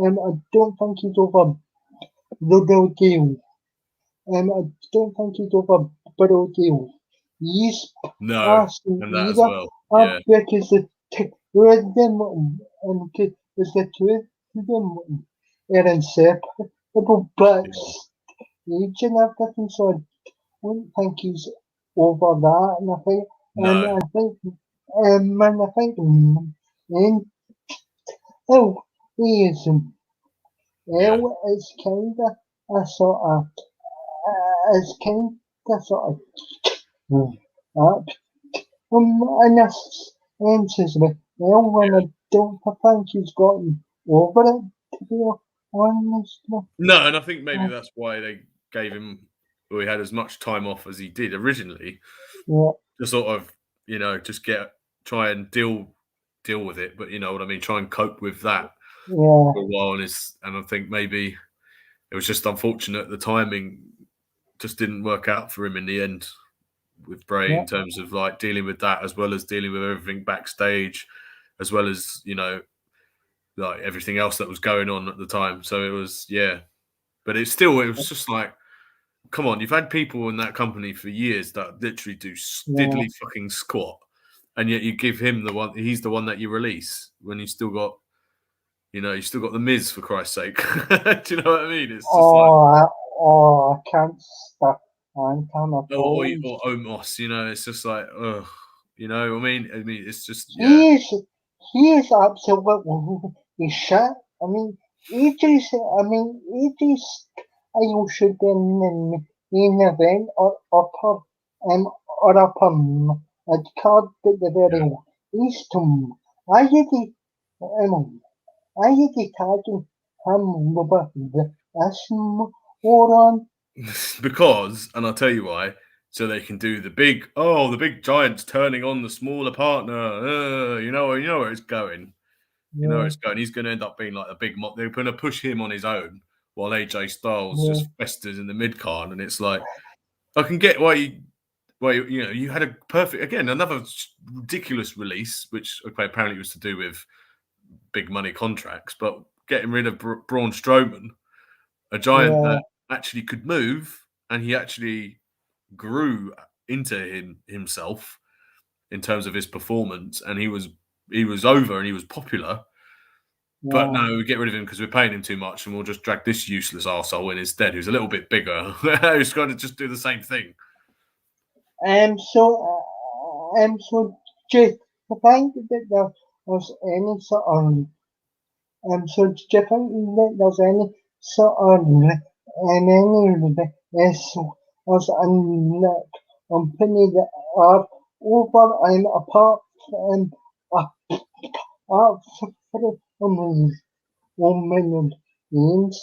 don't think he's over the deal. I don't think he's over the deal. He's no, past and that as either well. Yeah, because the two of them and because the two of them are inseparable, but yeah. age and everything, so I don't think he's over that. No, And I think, and oh, he is, yeah, it's kind of a sort of, it's kind of sort of, up, in a sense as well, when I don't think he's gotten over it, to be honest. no, and I think maybe that's why they gave him, or he had as much time off as he did originally, Yeah, to sort of, just try and deal with it. But you know what I mean, try and cope with that yeah, for a while. And I think maybe it was just unfortunate the timing just didn't work out for him in the end with Bray, yeah, in terms of like dealing with that, as well as dealing with everything backstage, as well as like everything else that was going on at the time. So it was, yeah, but it was just like, come on, you've had people in that company for years that literally do yeah. diddly fucking squat, and yet you give him the one. He's the one that you release when you still got, you still got the Miz, for Christ's sake. Do you know what I mean? It's just like, I can't stop. I can't oppose. or Omos. It's just like, ugh. I mean, it's just, yeah, He is, he is absolutely shit. I mean, he just, I should be in the main event or up a card at the yeah. very least. I get the, I get the tagging him with this moron. Because, and I'll tell you why, so they can do the big giant's turning on the smaller partner. You know where it's going. You know where Yeah, it's going. He's going to end up being like a big mob. They're going to push him on his own while AJ Styles yeah, just festers in the mid card, and it's like, I can get why you had a perfect, again, another ridiculous release, which, okay, apparently was to do with big money contracts, but getting rid of Braun Strowman, a giant yeah, that actually could move, and he actually grew into himself in terms of his performance, and he was over and he was popular. But yeah. no, we get rid of him because we're paying him too much, and we'll just drag this useless arsehole in instead, who's a little bit bigger, who's going to just do the same thing. So just to find that there was any sort of so do you think that there's any sort of and any this was a company that are over and apart and apart from women games?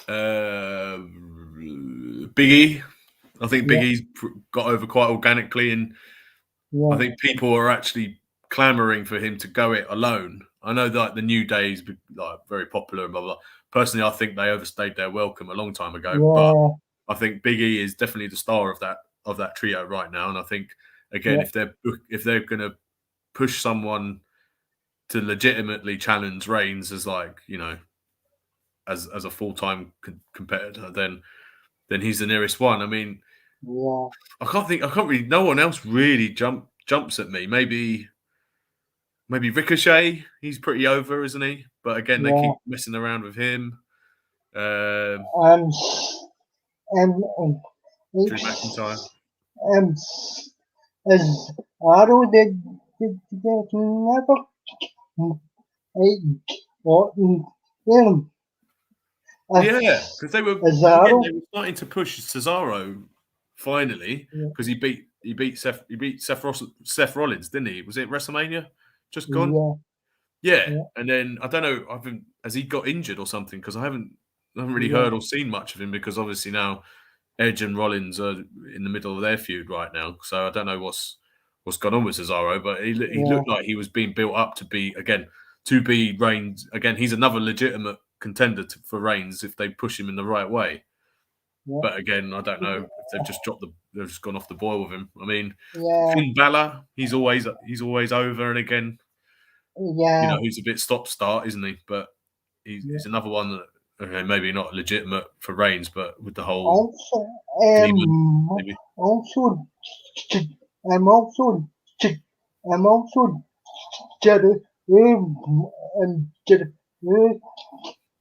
Uh, Biggie, I think Yeah, Biggie's got over quite organically, and I yeah, think people are actually clamoring for him to go it alone. I know that the New Day's like very popular and blah blah. Personally, I think they overstayed their welcome a long time ago. But yeah, I think Big E is definitely the star of that trio right now. And I think, again, yeah, if they're going to push someone to legitimately challenge Reigns as, like, as a full time competitor, then he's the nearest one. I mean, yeah, I can't really. No one else really jumps at me. Maybe Ricochet. He's pretty over, isn't he? But again, they yeah, keep messing around with him. Um, Drew McIntyre. As Arrow did never Orton. Yeah, because they were starting to push Cesaro finally because he beat Seth Rollins, didn't he? Was it WrestleMania just gone? Yeah. And then I don't know. Has he got injured or something? Because I haven't really heard or seen much of him because obviously now Edge and Rollins are in the middle of their feud right now. So I don't know what's gone on with Cesaro, but he looked like he was being built up to be Reigns again. He's another legitimate contender for Reigns if they push him in the right way. Yeah. But again, I don't know if they've just gone off the boil with him. I mean, Finn Balor, he's always over, and again, he's a bit stop-start, isn't he? But he's another one that maybe not legitimate for Reigns, but with the whole I'm also Jerry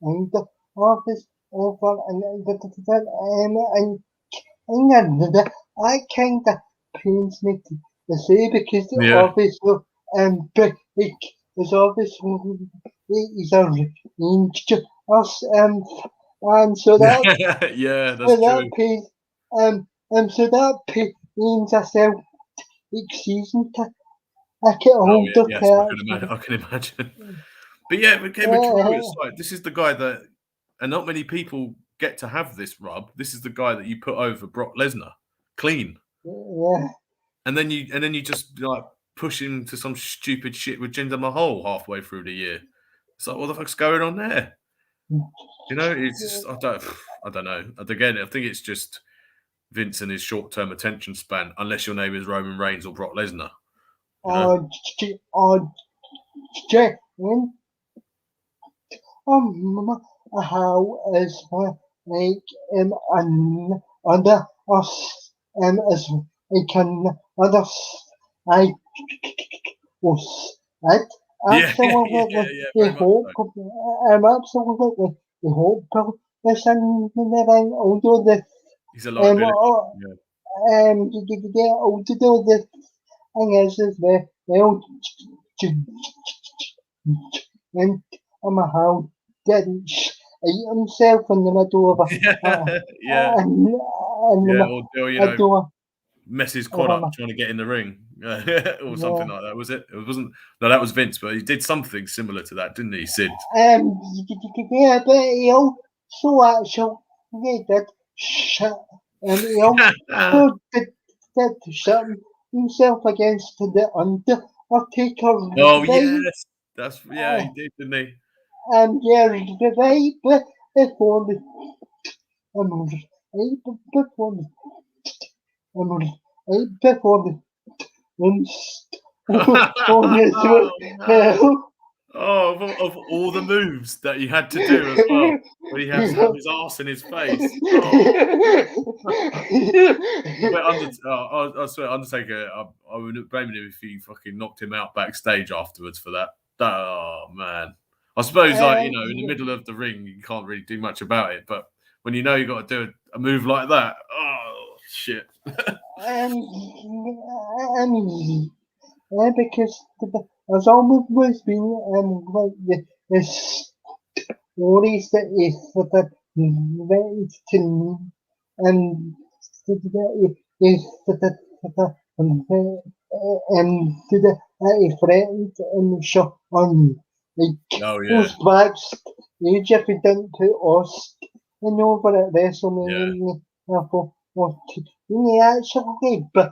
and the office over and I kind of pains me to say because the office is obviously is a range us and so that that's true. So that pains ourselves each season to I can hold I can imagine. But yeah, with Drew, it's like this is the guy that, and not many people get to have this rub. This is the guy that you put over Brock Lesnar, clean. Yeah. And then you just like push him to some stupid shit with Jinder Mahal halfway through the year. It's like, what the fuck's going on there? It's just I don't know. Again, I think it's just Vince and his short-term attention span. Unless your name is Roman Reigns or Brock Lesnar. How is like under us as I can others I was that absolutely hope I'm absolutely hope although the he's a liability. Although the thing is well and how didn't eat himself in the middle of mess his quad up trying to get in the ring or something like that. Was it? It wasn't. No, that was Vince, but he did something similar to that, didn't he, Sid? Yeah, but he also actually did shit, and he also did shit himself against the Undertaker. Oh yes, he did, didn't he? And right before the of all the moves that he had to do as well, where he has to have his arse in his face. I swear, Undertaker, I would blame him if he fucking knocked him out backstage afterwards for that. Oh man. I suppose, in the middle of the ring, you can't really do much about it. But when you know you got to do a move like that, oh shit! Because there's always been like the stories that if that to and if that to the friend and show on like backstage if he didn't put us over at WrestleMania actually but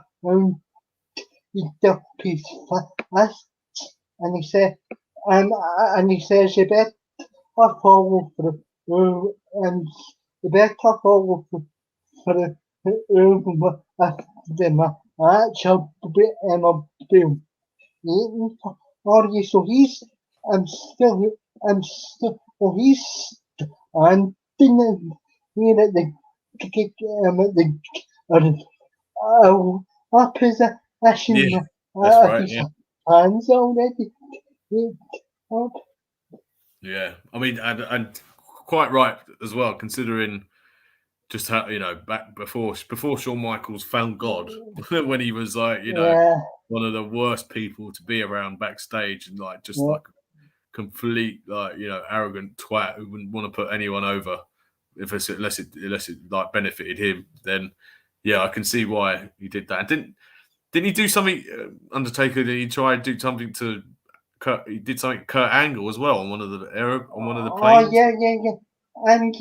he took his fast and he says you better follow through and you better follow through the match or you so he's still he's standing here at the opposition that's right, hands already yeah. I mean, and quite right as well, considering just how, back before Shawn Michaels found God, when he was like, one of the worst people to be around backstage, and like just like complete arrogant twat who wouldn't want to put anyone over unless it like benefited him. Then I can see why he did that. And didn't he do something, Undertaker? Did he try to do something to Kurt? He did something to Kurt Angle as well on one of the planes. Oh yeah. And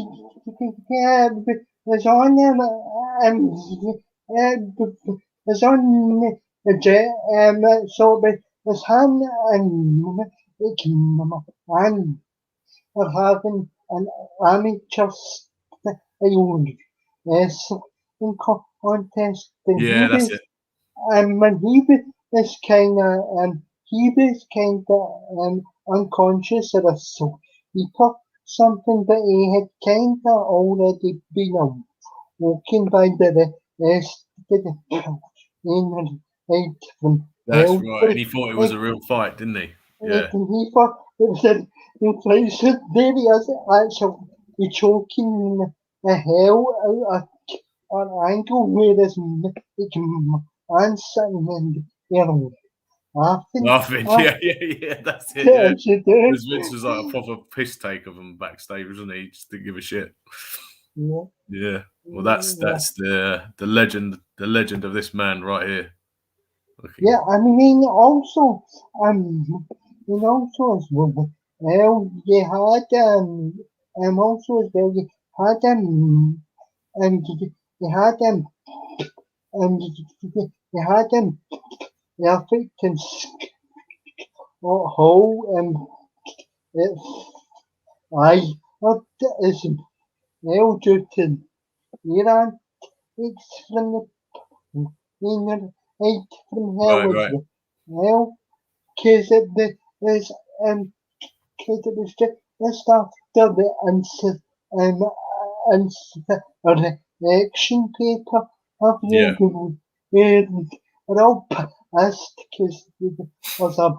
was on them. Was on the jet. So it was him and for having an amateur contest. Yeah, that's it. And when he was kind of unconscious of a sleeper, something that he had kind of already been walking by the rest of the night from That's hell. right. And he thought it was a real fight, didn't he? Yeah. And he thought it was a real fight. So there he is, actually choking the hell out of an angle where there's man sitting in there laughing. Yeah, that's it. Yeah. Because Vince was like a proper piss take of him backstage, wasn't he? He just didn't give a shit. Yeah. Well, that's the legend of this man right here. Yeah, I mean, also as well, you had also as well, you had and you had and you had perfect and whole what is well due to Iran. It's from the inner eight from hell as well, because it was just after the reaction paper of you we're all pissed because there was a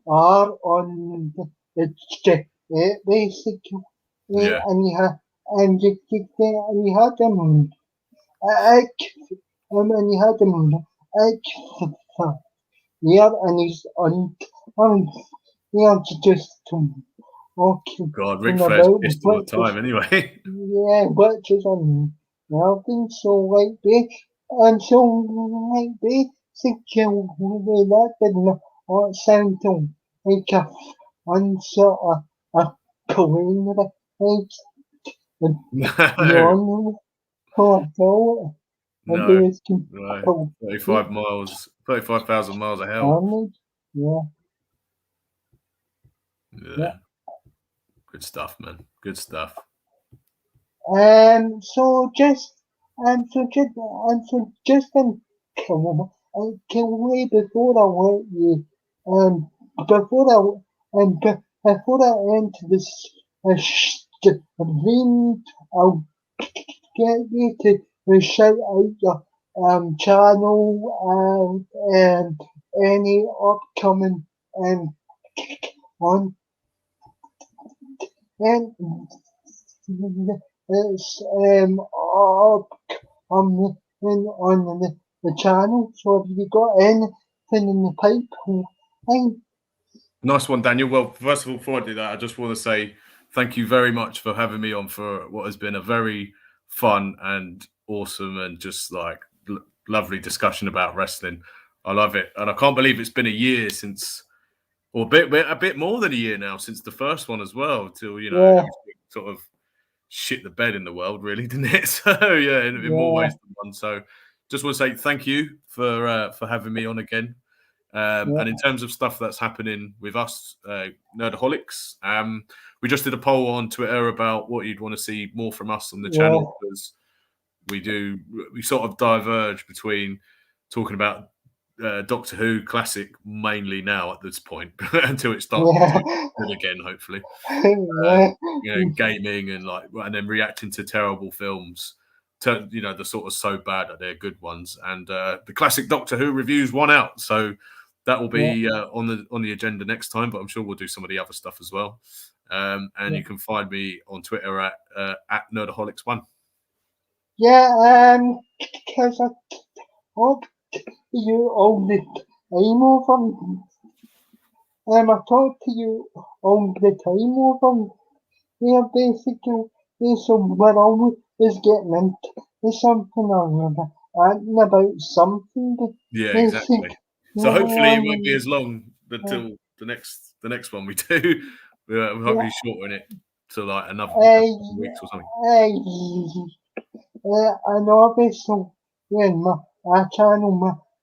bar on the basically, and you had and you had them and you had them yeah, and he's on just walking. God, Ric Flair's pissed all the time anyway. Yeah, which is on nothing. So like they and so like they secure that didn't sound like a fun sort of a coin No. No, right. 35,000 miles of hell. Yeah. Good stuff, man. Good stuff. So just way before I went you before I enter this ring, I'll get you to shout out your channel and any upcoming on and it's up on the channel. So have you got anything in the pipeline? Nice one, Daniel. Well, first of all, before I do that, I just want to say thank you very much for having me on for what has been a very fun and awesome and just like lovely discussion about wrestling. I love it, and I can't believe it's been a year since, or a bit more than a year now since the first one as well. Till sort of shit the bed in the world, really, didn't it? So in more ways than one. So just want to say thank you for having me on again. And in terms of stuff that's happening with us, nerdaholics, we just did a poll on Twitter about what you'd want to see more from us on the channel, because we sort of diverge between talking about Doctor Who classic mainly now at this point until it starts good again, hopefully. Gaming and then reacting to terrible films, the sort of so bad that they're good ones. And the classic Doctor Who reviews won out, so that will be on the agenda next time. But I'm sure we'll do some of the other stuff as well. And you can find me on Twitter at nerdaholics1. Yeah, because I talk to you all the time over. I talk to you all the time over. Yeah, basically, so we're always getting into something or another, about something. Yeah, exactly. So hopefully it won't be as long until the next one we do. We'll hopefully shorten it to like another weeks or something. And obviously, when my channel,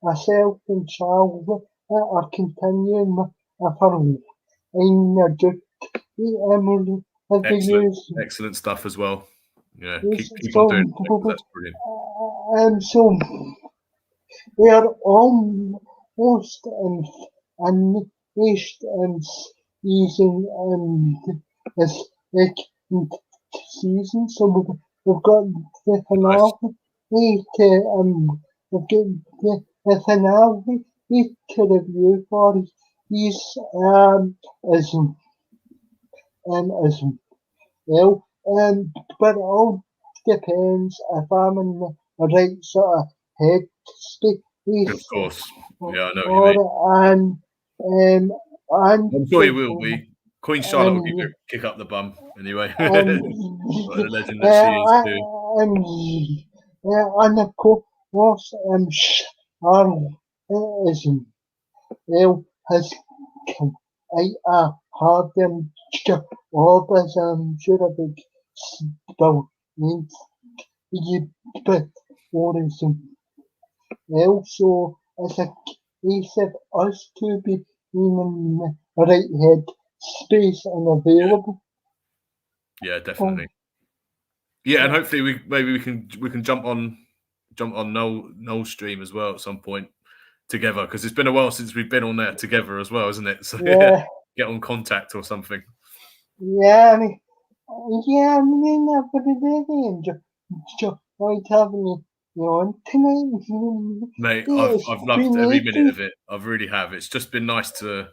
myself and Charles are continuing for in just Emily Excellent stuff as well. Yeah, keep so, on doing it. That's brilliant. And so we are almost finished season this season, so we've got the finale we've got the finale to review for these as well, but it all depends if I'm in the right sort of headspace. Of course, yeah, I know what you mean. I'm sure you will be. Queen Charlotte will give you a kick up the bum anyway. What a legend that she is too. And of course, Charlotte is has a hard job, as I'm sure a big still needs you put for well, so it's a case of us to be in the right head space and available. Yeah, definitely. Yeah, and hopefully we can jump on Noel's stream as well at some point together, because it's been a while since we've been on there together as well, isn't it? So yeah, get on contact or something. Yeah, I mean, I've got a really enjoyed having you on tonight. Mate, I've loved every minute of it. I really have. It's just been nice to.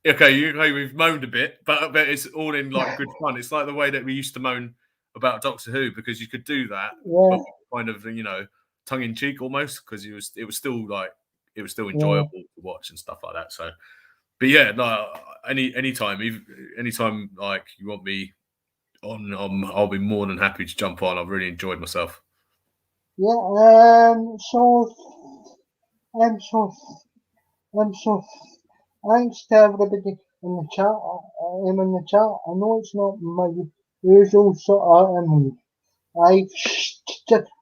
Okay, we've moaned a bit, but it's all in like good fun. It's like the way that we used to moan about Doctor Who, because you could do that, but kind of tongue in cheek almost, because it was still enjoyable to watch and stuff like that. So, but yeah, no, anytime like you want me on, I'll be more than happy to jump on. I've really enjoyed myself. Yeah, so thanks to everybody in the chat. I know it's not my usual sort of I've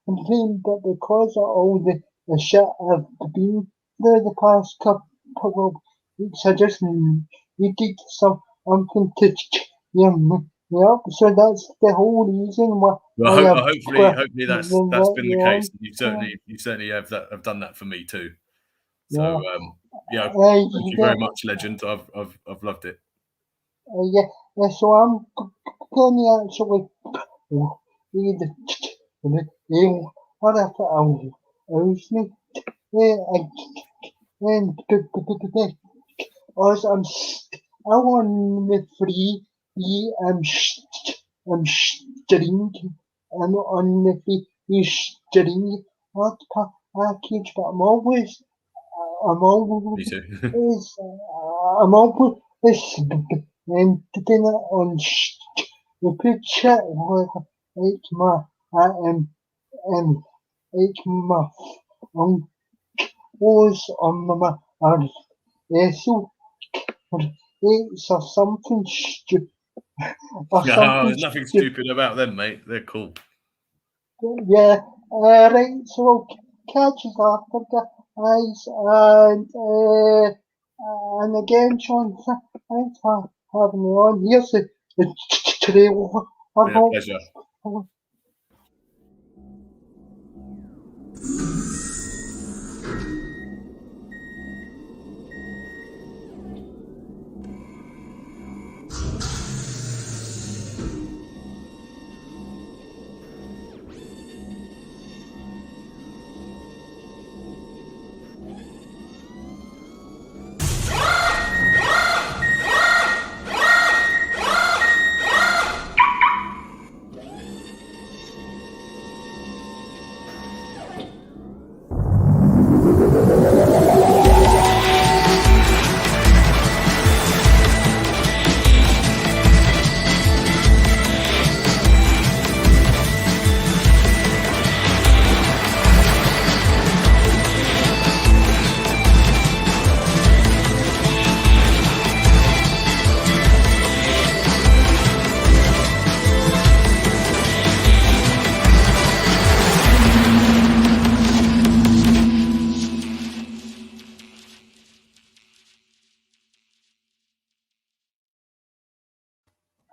complained, but because of all the shit I've been through the past couple of weeks, I just needed something to cheer me up. So that's the whole reason why. Well, hopefully that's been the case. You certainly have done that for me too. So thank you very much, legend. I've loved it. So I'm going to actually read what if I was me and as I'm on the free stream and on the free stream package, but I'm always depending on the picture like my like my was on my so it's something stupid. There's nothing stupid about them, mate. They're cool. Yeah, right. So we'll catch you after, guys, and again, Sean, thanks for having me on. Here's the trailer. Pleasure.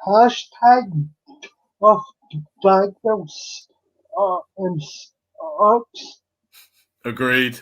Hashtag of Davros and Sean. Agreed.